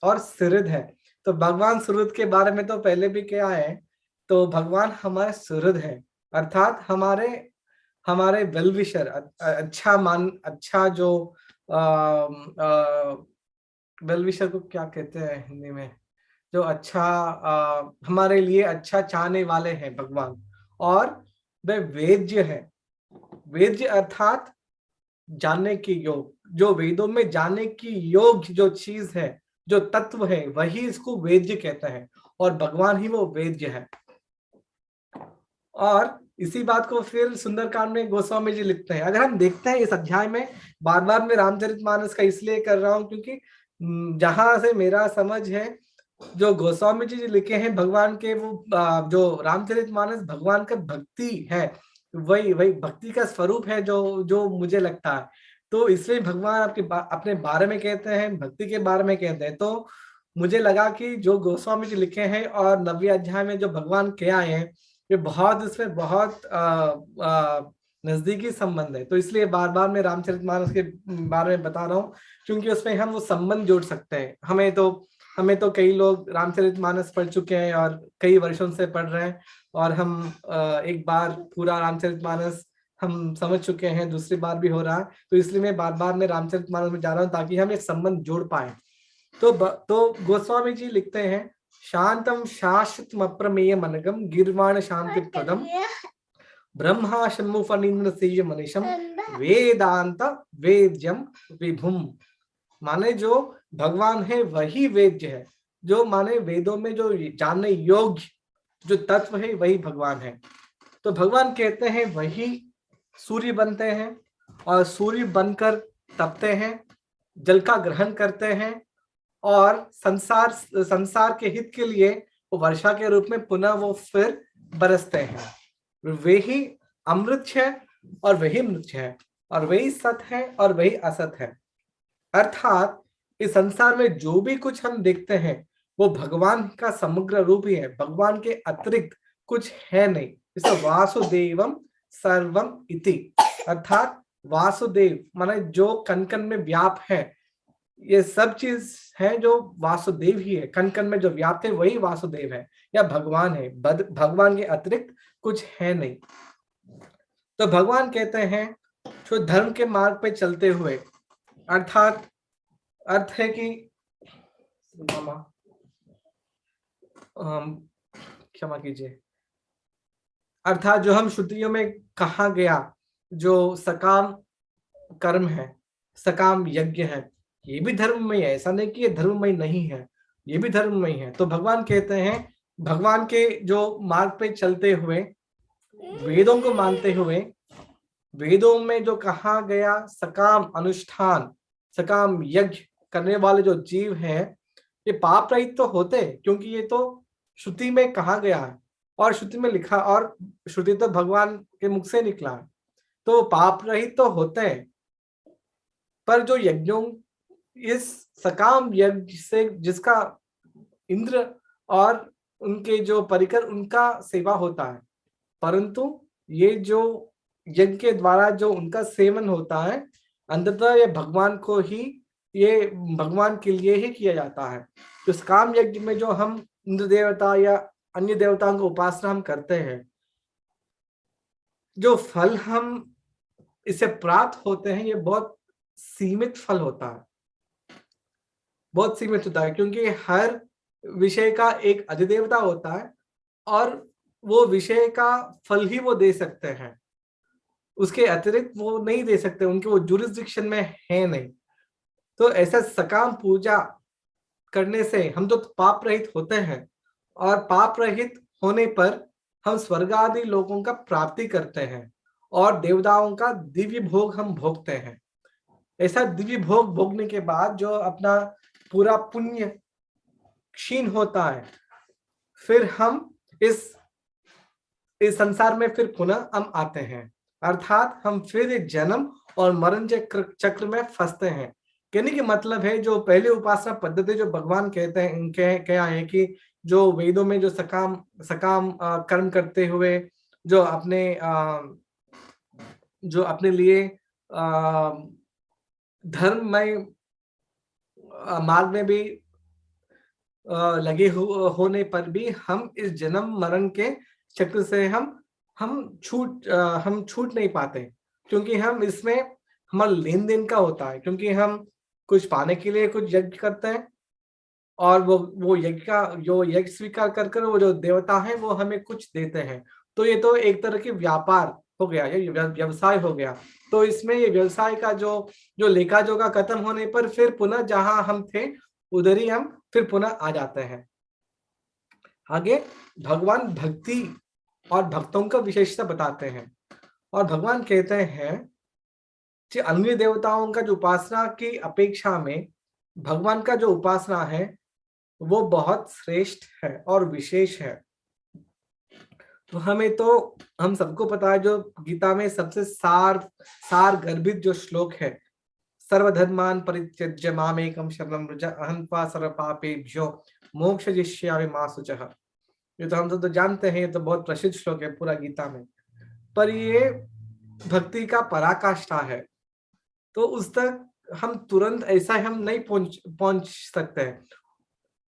और सुहृद है। तो भगवान सुहृद के बारे में तो पहले भी क्या है, तो भगवान हमारे सुहृद है, अर्थात हमारे वेल विशर, अच्छा जो वेल विशर को क्या कहते हैं हिंदी में, जो अच्छा हमारे लिए अच्छा चाहने वाले हैं भगवान। और वे वेद्य है, वेद्य अर्थात जानने की योग, जो वेदों में जानने की योग्य जो चीज है, जो तत्व है, वही इसको वेद्य कहते हैं। और भगवान ही वो वेद्य है। और इसी बात को फिर सुंदरकांड में गोस्वामी जी लिखते हैं। अगर हम देखते हैं इस अध्याय में, बार बार मैं रामचरितमानस का इसलिए कर रहा हूं क्योंकि जहां से मेरा समझ है, जो गोस्वामी जी लिखे हैं भगवान के, वो जो रामचरितमानस भगवान का भक्ति है, वही भक्ति का स्वरूप है जो मुझे लगता है। तो इसलिए भगवान अपने बारे में कहते हैं, भक्ति के बारे में कहते हैं। तो मुझे लगा कि जो गोस्वामी जी लिखे हैं और 9वें अध्याय में जो भगवान के आए हैं, ये बहुत, इसमें बहुत नजदीकी संबंध है। तो इसलिए बार बार मैं रामचरितमानस के बारे में बता रहा हूँ, क्योंकि उसमें हम वो संबंध जोड़ सकते हैं। हमें तो कई लोग रामचरितमानस पढ़ चुके हैं और कई वर्षों से पढ़ रहे हैं, और हम एक बार पूरा रामचरितमानस हम समझ चुके हैं, दूसरी बार भी हो रहा है। तो इसलिए मैं बार बार में रामचरितमानस में जा रहा हूँ ताकि हम एक संबंध जोड़ पाए। तो गोस्वामी जी लिखते हैं, शांतम शाश्वतम अप्रमेय मनगम गिर्वाण शांति प्रदम ब्रह्मा षण्मुफनीन्द्र सेय मनीषम वेदांत वेद्यम विभुम। माने जो भगवान है वही वेद्य है, जो माने वेदों में जो जानने योग्य जो तत्व है वही भगवान है। तो भगवान कहते हैं वही सूर्य बनते हैं और सूर्य बनकर तपते हैं, जल का ग्रहण करते हैं और संसार के हित के लिए वो वर्षा के रूप में पुनः वो फिर बरसते हैं। वे ही अमृत है और वही मृत है, और वही सत है और वही असत है। अर्थात इस संसार में जो भी कुछ हम देखते हैं वो भगवान का समग्र रूप ही है, भगवान के अतिरिक्त कुछ है नहीं। इसे वासुदेवम सर्वम इति, अर्थात वासुदेव माने जो कण कण में व्याप है, ये सब चीज है जो वासुदेव ही है, कण कण में जो व्याप्त है वही वासुदेव है या भगवान है। भगवान के अतिरिक्त कुछ है नहीं। तो भगवान कहते हैं जो धर्म के मार्ग पे चलते हुए, अर्थात अर्थ है कि क्षमा कीजिए, अर्थात जो हम श्रुतियों में कहा गया जो सकाम कर्म है, सकाम यज्ञ है, ये भी धर्ममय है। ऐसा नहीं कि ये धर्ममय नहीं है, ये भी धर्ममय है। तो भगवान कहते हैं भगवान के जो मार्ग पे चलते हुए, वेदों को मानते हुए, वेदों में जो कहा गया सकाम अनुष्ठान, सकाम यज्ञ करने वाले जो जीव हैं, ये पाप रहित तो होते, क्योंकि ये तो श्रुति में कहा गया है और श्रुति में लिखा, और श्रुति तो भगवान के मुख से निकला है, तो पाप रहित तो होते हैं। पर जो यज्ञों, इस सकाम यज्ञ से जिसका इंद्र और उनके जो परिकर उनका सेवा होता है, परंतु ये जो यज्ञ के द्वारा जो उनका सेवन होता है, अंततः ये भगवान को ही, ये भगवान के लिए ही किया जाता है। तो इस काम यज्ञ में जो हम इंद्र देवता या अन्य देवताओं को उपासना हम करते हैं, जो फल हम इससे प्राप्त होते हैं, ये बहुत सीमित फल होता है, बहुत सीमित होता है, क्योंकि हर विषय का एक अधिदेवता होता है और वो विषय का फल ही वो दे सकते हैं, उसके अतिरिक्त वो नहीं दे सकते, उनके वो जुरिस्डिक्शन में है नहीं। तो ऐसा सकाम पूजा करने से हम तो पाप रहित होते हैं, और पाप रहित होने पर हम स्वर्ग आदि लोगों का प्राप्ति करते हैं और देवताओं का दिव्य भोग हम भोगते हैं। ऐसा दिव्य भोग भोगने के बाद जो अपना पूरा पुण्य क्षीण होता है, फिर हम इस संसार में फिर पुनः हम आते हैं, अर्थात हम फिर एक जन्म और मरण चक्र में फंसते हैं। कहने की मतलब है जो पहले उपासना पद्धति जो भगवान कहते हैं, क्या है कि जो वेदों में जो सकाम कर्म करते हुए जो अपने लिए धर्ममय मार्ग में भी लगे होने पर भी हम इस जन्म मरण के चक्र से हम छूट नहीं पाते, क्योंकि हम इसमें हमारा लेन देन का होता है, क्योंकि हम कुछ पाने के लिए कुछ यज्ञ करते हैं और वो यज्ञ का जो यज्ञ स्वीकार कर वो जो देवता है वो हमें कुछ देते हैं। तो ये तो एक तरह की व्यापार हो गया, ये व्यवसाय हो गया। तो इसमें ये व्यवसाय का जो लेखा जोखा खत्म होने पर फिर पुनः जहां हम थे उधर ही हम फिर पुनः आ जाते हैं। आगे भगवान भक्ति और भक्तों का विशेषता बताते हैं, और भगवान कहते हैं कि अन्य देवताओं का जो उपासना की अपेक्षा में भगवान का जो उपासना है वो बहुत श्रेष्ठ है और विशेष है। तो हम सबको पता है जो गीता में सबसे सार गर्भित जो श्लोक है, सर्वधर्मान परित्यज्य मामेकं शरणं व्रज अहं त्वा सर्वपापेभ्यो मोक्षयिष्यामि मा शुचः। ये तो हम तो जानते हैं, ये तो बहुत प्रसिद्ध श्लोक है पूरा गीता में, पर ये भक्ति का पराकाष्ठा है। तो उस तक हम तुरंत ऐसा हम नहीं पहुंच सकते हैं।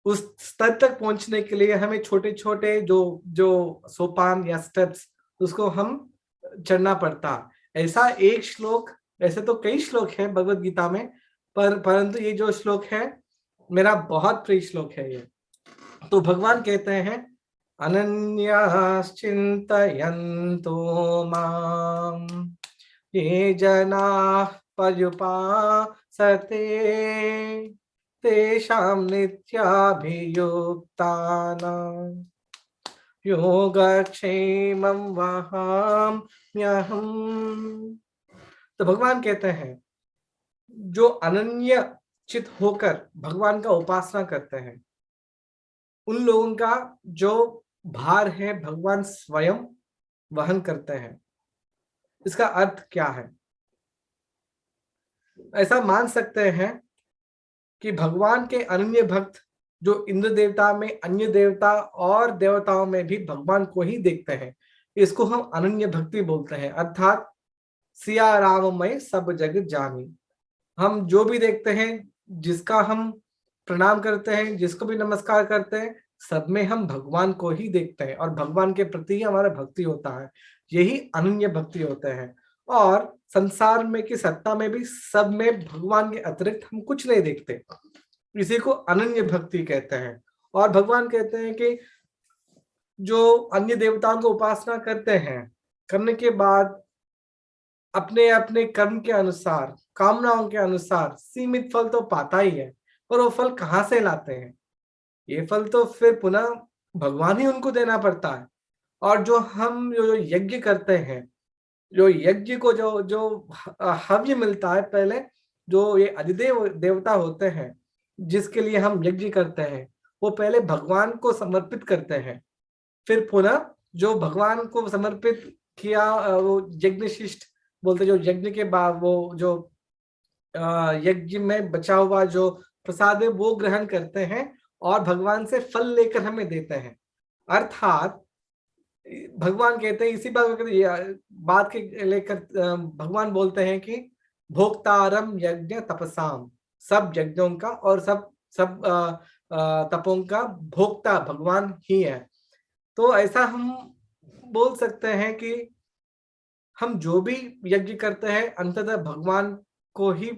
उस स्तर तक पहुंचने के लिए हमें छोटे छोटे जो सोपान या स्टेप्स उसको हम चढ़ना पड़ता। ऐसा एक श्लोक, ऐसे तो कई श्लोक हैं भगवत गीता में, परंतु ये जो श्लोक है मेरा बहुत प्रिय श्लोक है ये। तो भगवान कहते हैं अनन्याश्चिन्तयन्तो माम् ये जनाः पर्युपासते तेषां नित्याभियुक्तानां योगक्षेमं वहाम्यहम्। तो भगवान कहते हैं जो अनन्य चित होकर भगवान का उपासना करते हैं उन लोगों का जो भार है भगवान स्वयं वहन करते हैं। इसका अर्थ क्या है? ऐसा मान सकते हैं कि भगवान के अनन्य भक्त जो इंद्र देवता में, अन्य देवता और देवताओं में भी भगवान को ही देखते हैं, इसको हम अनन्य भक्ति बोलते हैं। अर्थात सिया राममय सब जग जानी, हम जो भी देखते हैं, जिसका हम प्रणाम करते हैं, जिसको भी नमस्कार करते हैं, सब में हम भगवान को ही देखते हैं और भगवान के प्रति ही हमारा भक्ति होता है। यही अनन्य भक्ति होते हैं। और संसार में की सत्ता में भी सब में भगवान के अतिरिक्त हम कुछ नहीं देखते, इसी को अनन्य भक्ति कहते हैं। और भगवान कहते हैं कि जो अन्य देवताओं को उपासना करते हैं, करने के बाद अपने अपने कर्म के अनुसार, कामनाओं के अनुसार सीमित फल तो पाता ही है, पर वो फल कहाँ से लाते हैं? ये फल तो फिर पुनः भगवान ही उनको देना पड़ता है। और जो हम जो यज्ञ करते हैं, जो यज्ञ को जो जो हव्य मिलता है, पहले जो ये अधिदेव देवता होते हैं जिसके लिए हम यज्ञ करते हैं, वो पहले भगवान को समर्पित करते हैं। फिर पुनः जो भगवान को समर्पित किया, वो यज्ञ शिष्ट बोलते, जो यज्ञ के बाद वो जो यज्ञ में बचा हुआ जो प्रसाद है वो ग्रहण करते हैं और भगवान से फल लेकर हमें देते हैं। अर्थात भगवान कहते हैं, इसी बात के लेकर भगवान बोलते हैं कि भोक्तारम यज्ञ तपसाम, सब यज्ञों का और सब सब तपों का भोक्ता भगवान ही है। तो ऐसा हम बोल सकते हैं कि हम जो भी यज्ञ करते हैं अंततः भगवान को ही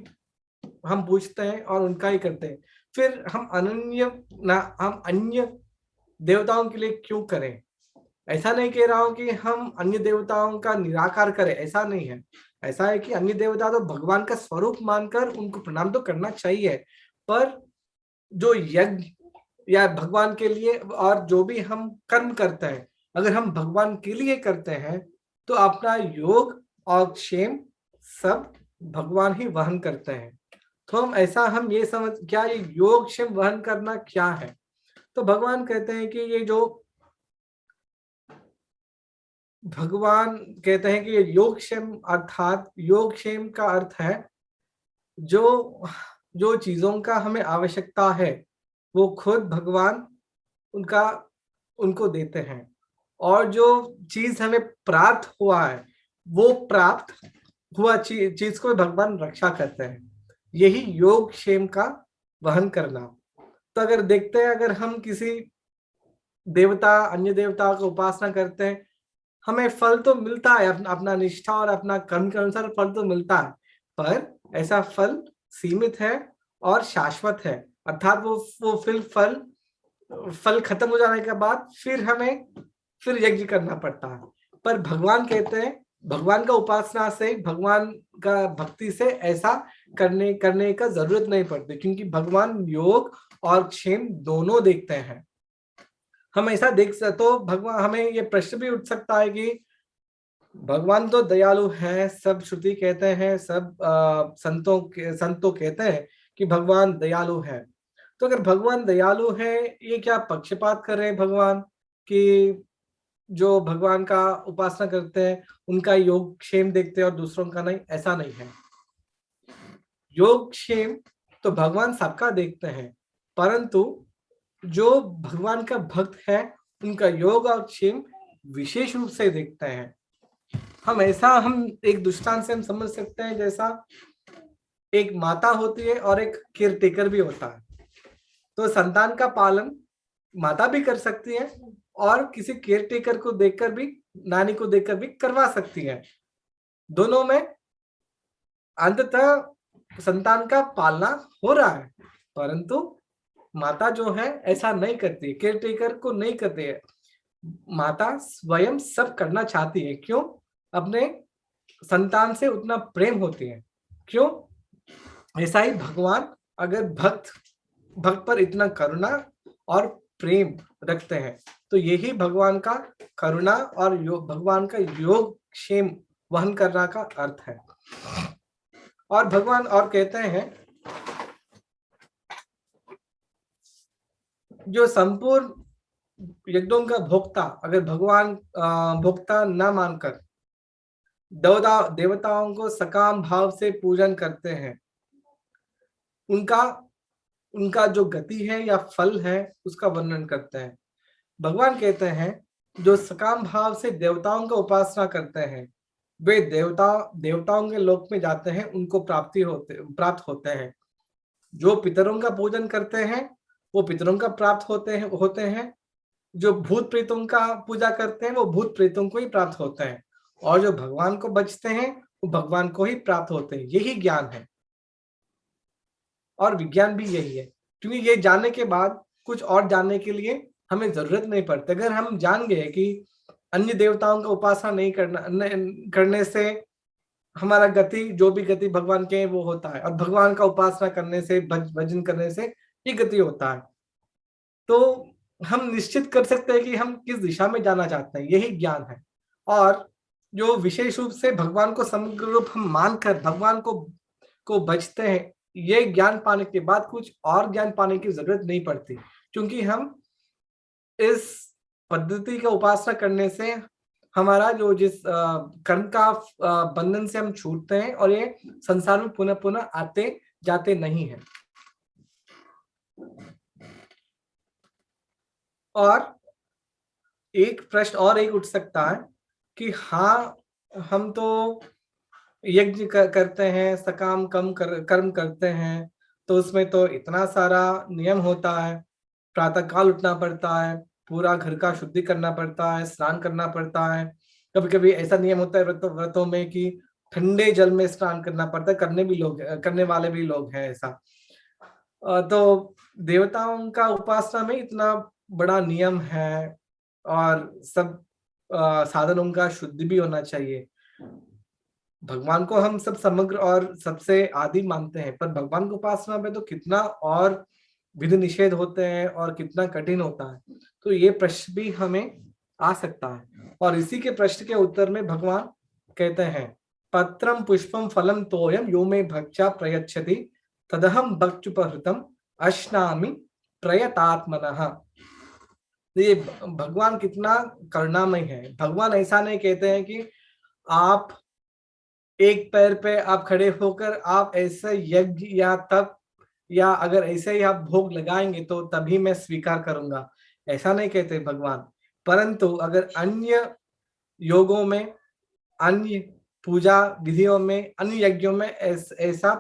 हम पूछते हैं और उनका ही करते हैं। फिर हम हम अन्य देवताओं के लिए क्यों करें? ऐसा नहीं कह रहा हूं कि हम अन्य देवताओं का निराकार करें, ऐसा नहीं है। ऐसा है कि अन्य देवता तो भगवान का स्वरूप मानकर उनको प्रणाम तो करना चाहिए, पर जो यज्ञ या भगवान के लिए और जो भी हम कर्म करते हैं, अगर हम भगवान के लिए करते हैं तो अपना योग और क्षेम सब भगवान ही वहन करते हैं। तो हम ये समझ, क्या ये योग क्षेम वहन करना क्या है? तो भगवान कहते हैं कि ये जो भगवान कहते हैं कि ये योगक्षेम, अर्थात योगक्षेम का अर्थ है जो जो चीजों का हमें आवश्यकता है वो खुद भगवान उनका उनको देते हैं, और जो चीज हमें प्राप्त हुआ है वो प्राप्त हुआ चीज को भगवान रक्षा करते हैं। यही योगक्षेम का वहन करना। तो अगर देखते हैं, अगर हम किसी देवता, अन्य देवता की उपासना करते हैं, हमें फल तो मिलता है, अपना निष्ठा और अपना कर्म के अनुसार फल तो मिलता है, पर ऐसा फल सीमित है और शाश्वत है। अर्थात वो फल खत्म हो जाने के बाद फिर हमें फिर यज्ञ करना पड़ता है। पर भगवान कहते हैं, भगवान का उपासना से, भगवान का भक्ति से ऐसा करने का जरूरत नहीं पड़ती, क्योंकि भगवान योग और क्षेम दोनों देखते हैं। हम ऐसा तो भगवान, हमें ये प्रश्न भी उठ सकता है कि भगवान तो दयालु है, सब श्रुति कहते हैं, सब संतों कहते हैं कि भगवान दयालु है। तो अगर भगवान दयालु है, ये क्या पक्षपात कर रहे हैं भगवान कि जो भगवान का उपासना करते हैं उनका योग क्षेम देखते हैं और दूसरों का नहीं? ऐसा नहीं है। योग क्षेम तो भगवान सबका देखते हैं, परंतु जो भगवान का भक्त है उनका योग और क्षेम विशेष रूप से देखते हैं। हम एक दृष्टांत से हम समझ सकते हैं, जैसा एक माता होती है और एक केयर टेकर भी होता है। तो संतान का पालन माता भी कर सकती है और किसी केयर टेकर को देखकर भी, नानी को देखकर भी करवा सकती है। दोनों में अंततः संतान का पालना हो रहा है, परंतु माता जो है ऐसा नहीं करती, केयर टेकर को नहीं करती है। माता स्वयं सब करना चाहती है। क्यों? अपने संतान से उतना प्रेम होती है। क्यों? ऐसा ही भगवान अगर भक्त पर इतना करुणा और प्रेम रखते हैं, तो यही भगवान का करुणा और भगवान का योग क्षेम वहन करना का अर्थ है। और भगवान और कहते हैं, जो संपूर्ण यज्ञों का भोक्ता अगर भगवान भोक्ता न मानकर देवताओं को सकाम भाव से पूजन करते हैं, उनका उनका जो गति है या फल है उसका वर्णन करते हैं। भगवान कहते हैं जो सकाम भाव से देवताओं का उपासना करते हैं वे देवताओं के लोक में जाते हैं, उनको प्राप्त होते हैं। जो पितरों का पूजन करते हैं वो पितरों का प्राप्त होते हैं। जो भूत प्रेतों का पूजा करते हैं वो भूत प्रेतों को ही प्राप्त होते हैं, और जो भगवान को बचते हैं वो भगवान को ही प्राप्त होते हैं। यही ज्ञान है और विज्ञान भी यही है, क्योंकि ये जानने के बाद कुछ और जानने के लिए हमें जरूरत नहीं पड़ती। अगर हम जान गए कि अन्य देवताओं का उपासना नहीं करने से हमारा गति जो भी गति भगवान के वो होता है, और भगवान का उपासना करने से भजन करने से ये गति होता है, तो हम निश्चित कर सकते हैं कि हम किस दिशा में जाना चाहते हैं। यही ज्ञान है। और जो विशेष रूप से भगवान को समग्र रूप हम मानकर भगवान को भजते हैं, ये ज्ञान पाने के बाद कुछ और ज्ञान पाने की जरूरत नहीं पड़ती, क्योंकि हम इस पद्धति का उपासना करने से हमारा जो जिस कर्म का बंधन से हम छूटते हैं और ये संसार में पुनः पुनः आते जाते नहीं है। और एक प्रश्न और एक उठ सकता है कि हाँ, हम तो यज्ञ करते हैं, सकाम कर्म करते हैं, तो उसमें तो इतना सारा नियम होता है, प्रातः काल उठना पड़ता है, पूरा घर का शुद्धि करना पड़ता है, स्नान करना पड़ता है। कभी कभी ऐसा नियम होता है व्रतों में कि ठंडे जल में स्नान करना पड़ता है, करने वाले भी लोग हैं ऐसा। तो देवताओं का उपासना में इतना बड़ा नियम है, और सब साधनों का शुद्धि भी होना चाहिए। भगवान को हम सब समग्र और सबसे आदि मानते हैं, पर भगवान को उपासना में तो कितना और विधि निषेध होते हैं और कितना कठिन होता है। तो ये प्रश्न भी हमें आ सकता है, और इसी के प्रश्न के उत्तर में भगवान कहते हैं पत्रम पुष्पम फलम तोयम यो मे भक्षा प्रयच्छति तदहम भक्षुपहृतम अश्नामि प्रयतात्मनः। ये भगवान कितना करुणामय है। भगवान ऐसा नहीं कहते हैं कि आप एक पैर पे आप खड़े होकर आप ऐसे यज्ञ या तप या अगर ऐसे ही आप भोग लगाएंगे तो तभी मैं स्वीकार करूंगा, ऐसा नहीं कहते भगवान। परंतु अगर अन्य योगों में, अन्य पूजा विधियों में, अन्य यज्ञों में ऐसा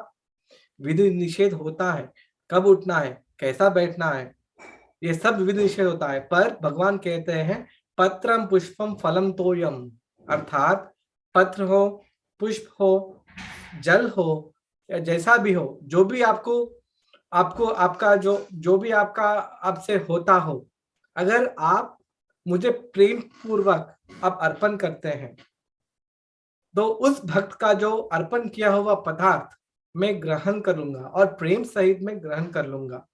विधि निषेध होता है, कब उठना है, कैसा बैठना है, ये सब विधि निषेध होता है। पर भगवान कहते हैं पत्रम पुष्पम फलम तोयम, अर्थात पत्र हो, पुष्प हो, जल हो, या जैसा भी हो, जो भी आपको आपका जो भी आपका आपसे होता हो, अगर आप मुझे प्रेम पूर्वक आप अर्पण करते हैं तो उस भक्त का जो अर्पण किया हुआ पदार्थ मैं ग्रहण करूंगा और प्रेम सहित मैं ग्रहण कर लूंगा।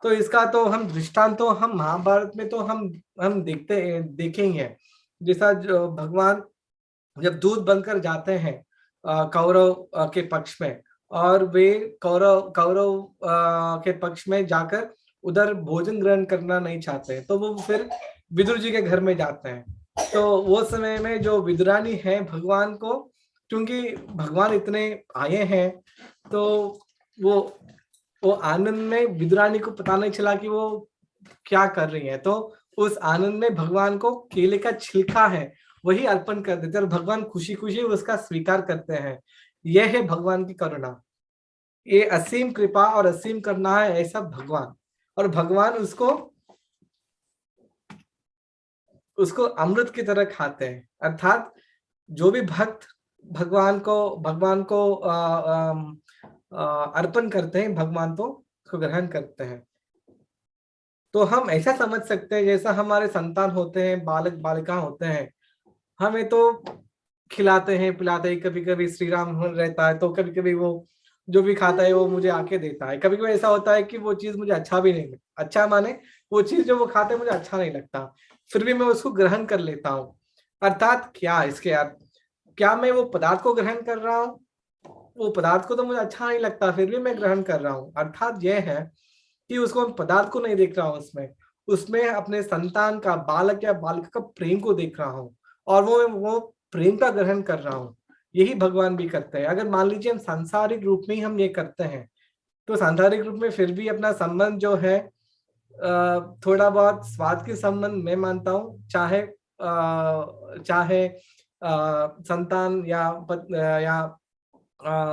तो इसका तो हम दृष्टांत तो हम महाभारत में तो हम देखे ही हैं। जैसा भगवान जब दूध बनकर जाते हैं कौरव के पक्ष में, और वे कौरव के पक्ष में जाकर उधर भोजन ग्रहण करना नहीं चाहते, तो वो फिर विदुर जी के घर में जाते हैं। तो वो समय में जो विदुरानी है भगवान को, क्योंकि भगवान इतने आए हैं, तो वो आनंद में विदुरानी को पता नहीं चला कि वो क्या कर रही है, तो उस आनंद में भगवान को केले का छिलका है वही अर्पण कर देते हैं, और भगवान खुशी खुशी उसका स्वीकार करते हैं। यह है भगवान की करुणा, ये असीम कृपा और असीम करना है ऐसा भगवान। और भगवान उसको अमृत की तरह खाते हैं, अर्थात जो भी भक्त भगवान को अर्पण करते हैं, भगवान तो उसको ग्रहण करते हैं। तो हम ऐसा समझ सकते हैं जैसा हमारे संतान होते हैं, बालक बालिका होते हैं, हमें तो खिलाते हैं पिलाते हैं, कभी कभी श्री राम रहता है तो कभी कभी वो जो भी खाता है वो मुझे आके देता है। कभी कभी ऐसा होता है कि वो चीज मुझे अच्छा भी नहीं लगता, अच्छा माने वो चीज जो वो खाते हैं मुझे अच्छा नहीं लगता, फिर भी मैं उसको ग्रहण कर लेता हूँ। अर्थात क्या इसके अर्थ, क्या मैं वो पदार्थ को ग्रहण कर रहा हूँ, वो पदार्थ को तो मुझे अच्छा नहीं लगता फिर भी मैं ग्रहण कर रहा हूँ। अर्थात यह है कि उसको पदार्थ को नहीं देख रहा हूँ, उसमें अपने संतान का, बालक या बालिका का प्रेम को देख रहा हूँ और वो प्रेम का ग्रहण कर रहा हूँ। यही भगवान भी करते हैं। अगर मान लीजिए हम सांसारिक रूप में ही हम ये करते हैं, तो सांसारिक रूप में फिर भी अपना संबंध जो है थोड़ा बहुत स्वार्थ के संबंध मैं मानता हूँ, चाहे संतान या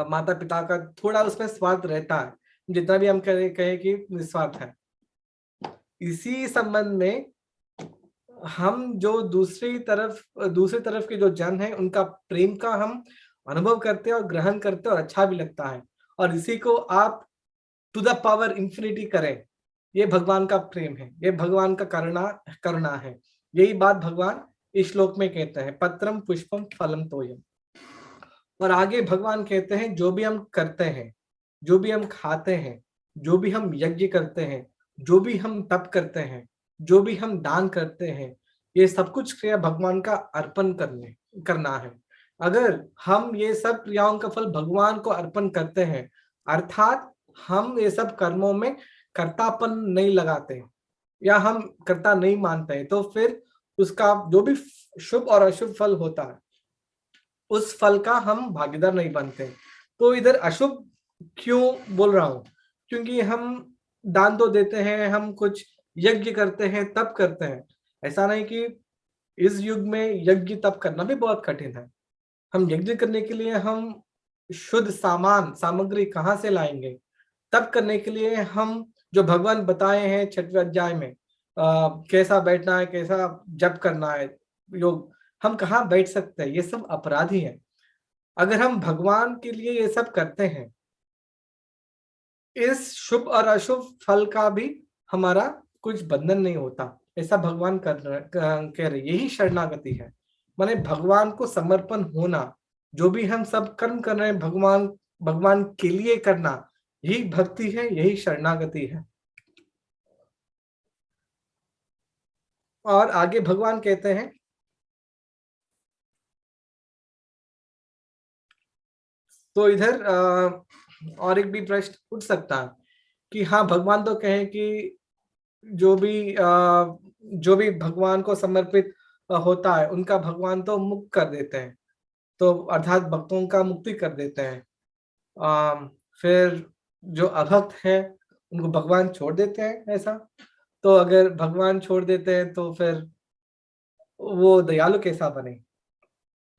माता पिता का थोड़ा उसमें स्वार्थ रहता है, जितना भी हम कहे कि निस्वार्थ है। इसी संबंध में हम जो दूसरी तरफ के जो जन है उनका प्रेम का हम अनुभव करते हैं और ग्रहण करते हैं और अच्छा भी लगता है, और इसी को आप टू द पावर इंफिनिटी करें, ये भगवान का प्रेम है, ये भगवान का करुणा है। यही बात भगवान इस श्लोक में कहते हैं, पत्रम पुष्पम फलम तोयम। और आगे भगवान कहते हैं जो भी हम करते हैं, जो भी हम खाते हैं, जो भी हम यज्ञ करते हैं, जो भी हम तप करते हैं, जो भी हम दान करते हैं, ये सब कुछ क्रिया भगवान का अर्पण करना है। अगर हम ये सब क्रियाओं का फल भगवान को अर्पण करते हैं, अर्थात हम ये सब कर्मों में कर्तापन नहीं लगाते या हम कर्ता नहीं मानते, तो फिर उसका जो भी शुभ और अशुभ फल होता है, उस फल का हम भागीदार नहीं बनते। तो इधर अशुभ क्यों बोल रहा हूं? क्योंकि हम दान तो देते हैं, हम कुछ यज्ञ करते हैं, तप करते हैं। ऐसा नहीं कि इस युग में यज्ञ तप करना भी बहुत कठिन है। हम यज्ञ करने के लिए हम शुद्ध सामग्री कहाँ से लाएंगे? तप करने के लिए हम जो भगवान बताए हैं 6वें अध्याय में, कैसा बैठना है, कैसा जप करना है, योग, हम कहाँ बैठ सकते हैं? ये सब अपराधी है। अगर हम भगवान के लिए ये सब करते हैं, इस शुभ और अशुभ फल का भी हमारा कुछ बंधन नहीं होता, ऐसा भगवान कह रहे। यही शरणागति है, माने भगवान को समर्पण होना। जो भी हम सब कर्म कर रहे हैं भगवान के लिए करना, यही भक्ति है, यही शरणागति है। और आगे भगवान कहते हैं, तो इधर और एक भी प्रश्न उठ सकता है कि हाँ, भगवान तो कहे कि जो भी भगवान को समर्पित होता है उनका भगवान तो मुक्त कर देते हैं, तो अर्थात भक्तों का मुक्ति कर देते हैं। फिर जो अभक्त है उनको भगवान छोड़ देते हैं, ऐसा? तो अगर भगवान छोड़ देते हैं तो फिर वो दयालु कैसा बने?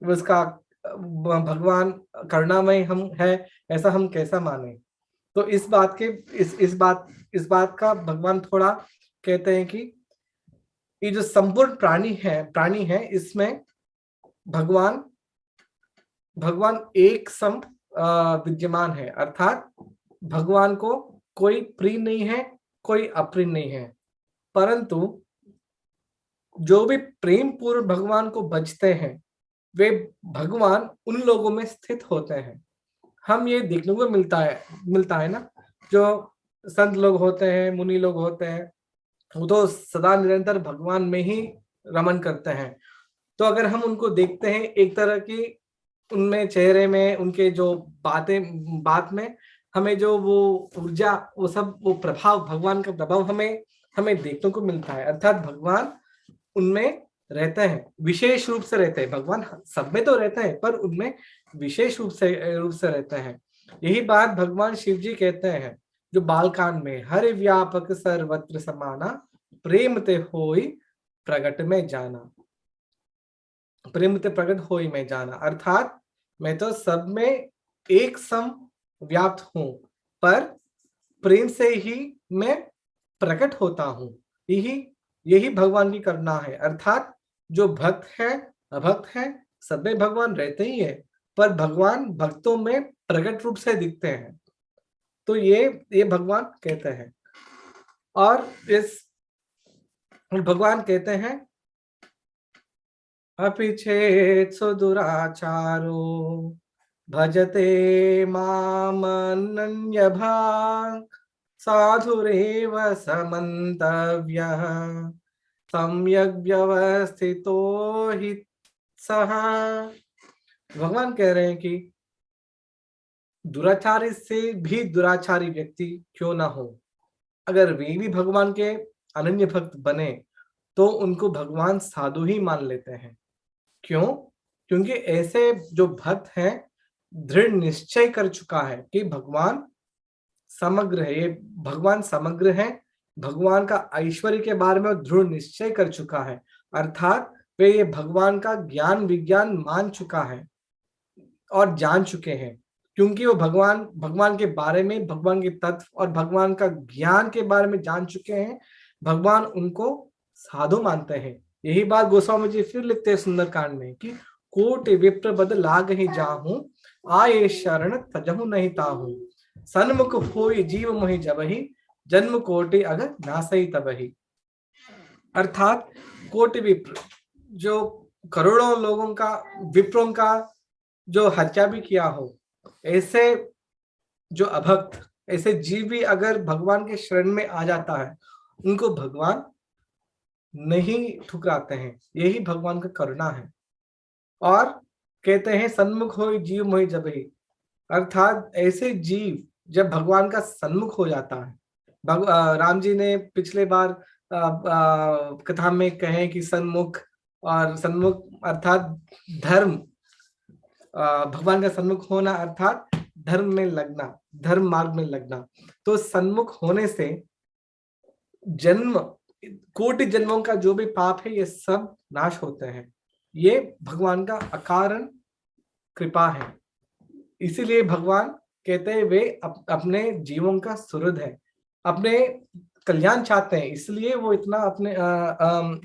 उसका भगवान करुणामय हम है, ऐसा हम कैसा माने? तो इस बात का भगवान थोड़ा कहते हैं कि ये जो संपूर्ण प्राणी है इसमें भगवान एक सम विद्यमान है, अर्थात भगवान को कोई प्रिय नहीं है, कोई अप्रिय नहीं है, परंतु जो भी प्रेम पूर्व भगवान को भजते हैं वे भगवान उन लोगों में स्थित होते हैं। हम ये देखने को मिलता है ना, जो संत लोग होते हैं, मुनि लोग होते हैं, वो तो सदा निरंतर भगवान में ही रमन करते हैं। तो अगर हम उनको देखते हैं, एक तरह की उनमें चेहरे में, उनके जो बात में हमें जो वो ऊर्जा, वो प्रभाव, भगवान का प्रभाव हमें देखने को मिलता है। अर्थात भगवान उनमें रहते हैं, विशेष रूप से रहते हैं। भगवान सब में तो रहते हैं, पर उनमें विशेष रूप से रहते हैं। यही बात भगवान शिव जी कहते हैं, जो बालकांड में, हरि व्यापक सर्वत्र समाना, प्रेम ते होई प्रगट में जाना। प्रेम ते प्रगट होई में जाना, अर्थात मैं तो सब में एक सम व्याप्त हूं, पर प्रेम से ही मैं प्रकट होता हूं। यही भगवान की करुणा है। अर्थात जो भक्त है, अभक्त है, सब में भगवान रहते ही है, पर भगवान भक्तों में प्रकट रूप से दिखते हैं। तो ये भगवान कहते हैं। और इस भगवान कहते हैं, अपि चेत् सुदुराचारो भजते मामनन्यभाक् साधुरेव समन्तव्यः सम्यक् व्यवस्थितो हि सः। भगवान कह रहे हैं कि दुराचारी से भी दुराचारी व्यक्ति क्यों ना हो, अगर वे भी भगवान के अनन्य भक्त बने तो उनको भगवान साधु ही मान लेते हैं। क्यों? क्योंकि ऐसे जो भक्त हैं दृढ़ निश्चय कर चुका है कि भगवान समग्र है, ये भगवान समग्र है, भगवान का ऐश्वर्य के बारे में दृढ़ निश्चय कर चुका है, अर्थात वे ये भगवान का ज्ञान विज्ञान मान चुका है और जान चुके हैं। क्योंकि वो भगवान के बारे में, भगवान के तत्व और भगवान का ज्ञान के बारे में जान चुके हैं, भगवान उनको साधु मानते हैं। यही बात गोस्वामी जी फिर लिखते हैं सुंदरकांड में कि कोटि विप्र बद लाग ही जाहूं, आये शरण तजहु नहीं ताहू, सन्मुख होई जीव मोहि जबहि, जन्म कोटि अगर नासई तबहि। अर्थात कोटि विप्र, जो करोड़ों लोगों का, विप्रों का जो हत्या भी किया हो, ऐसे जो अभक्त, ऐसे जीव भी अगर भगवान के शरण में आ जाता है, उनको भगवान नहीं ठुकराते हैं। यही भगवान का करुणा है। और कहते हैं सन्मुख हो जीव मोहि जबहि, अर्थात ऐसे जीव जब भगवान का सन्मुख हो जाता है, राम जी ने पिछले बार कथा में कहे कि सन्मुख, और सन्मुख अर्थात धर्म, भगवान का सन्मुख होना अर्थात धर्म में लगना, धर्म मार्ग में लगना। तो सन्मुख होने से जन्म, कोटि जन्मों का जो भी पाप है ये सब नाश होते हैं। ये भगवान का अकारण कृपा है। इसीलिए भगवान कहते हैं वे अपने जीवों का सुहृद है, अपने कल्याण चाहते हैं, इसलिए वो इतना अपने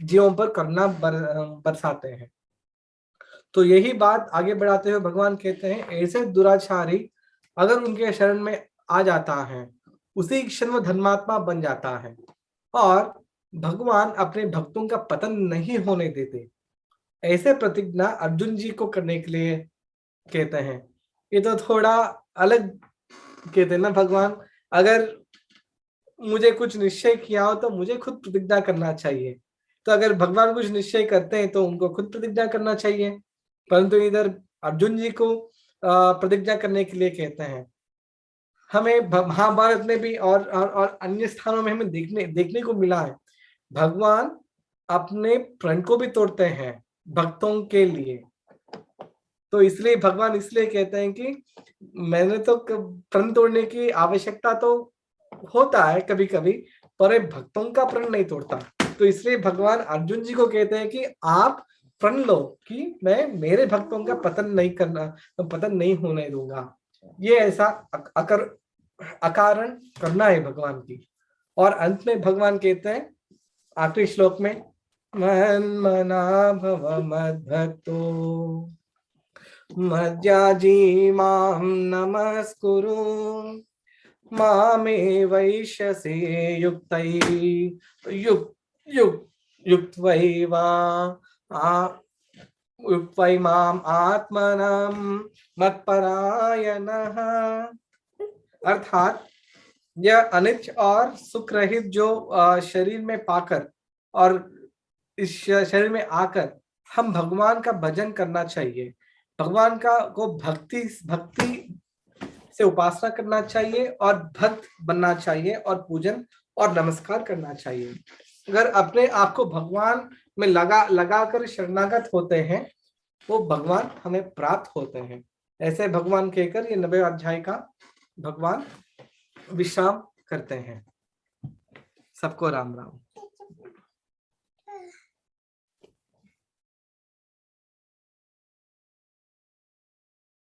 जीवों पर करुणा बरसाते हैं। तो यही बात आगे बढ़ाते हुए भगवान कहते हैं ऐसे दुराचारी अगर उनके शरण में आ जाता है, उसी क्षण वो धर्मात्मा बन जाता है और भगवान अपने भक्तों का पतन नहीं होने देते। ऐसे प्रतिज्ञा अर्जुन जी को करने के लिए कहते हैं। ये तो थोड़ा अलग कहते हैं ना, भगवान अगर मुझे कुछ निश्चय किया हो तो मुझे खुद प्रतिज्ञा करना चाहिए, तो अगर भगवान कुछ निश्चय करते हैं तो उनको खुद प्रतिज्ञा करना चाहिए, परंतु इधर अर्जुन जी को प्रतिज्ञा करने के लिए कहते हैं। हमें महाभारत में भी और अन्य स्थानों में हमें देखने को मिला है, भगवान अपने प्रण को भी तोड़ते हैं भक्तों के लिए। तो इसलिए भगवान इसलिए कहते हैं कि मैंने तो प्रण तोड़ने की आवश्यकता तो होता है कभी कभी, पर भक्तों का प्रण नहीं तोड़ता। तो इसलिए भगवान अर्जुन जी को कहते हैं कि आप प्रण लो कि मैं मेरे भक्तों का पतन नहीं होने दूंगा। ये ऐसा अकारण करना है भगवान की। और अंत में भगवान कहते हैं आखिरी श्लोक में, मन्मना भव मद्भक्तो मज्जाजी मां नमस्कुरु, मामे वैश्यसे युक्त्वै माम आत्मनं मत्परायणः। अर्थात यह अनित्य और सुख रहित जो शरीर में पाकर और इस शरीर में आकर हम भगवान का भजन करना चाहिए, भगवान को भक्ति से उपासना करना चाहिए और भक्त बनना चाहिए और पूजन और नमस्कार करना चाहिए। अगर अपने आप को भगवान में लगा कर शरणागत होते हैं, वो भगवान हमें प्राप्त होते हैं। ऐसे भगवान कहकर ये 90वें अध्याय का भगवान विश्राम करते हैं। सबको राम राम।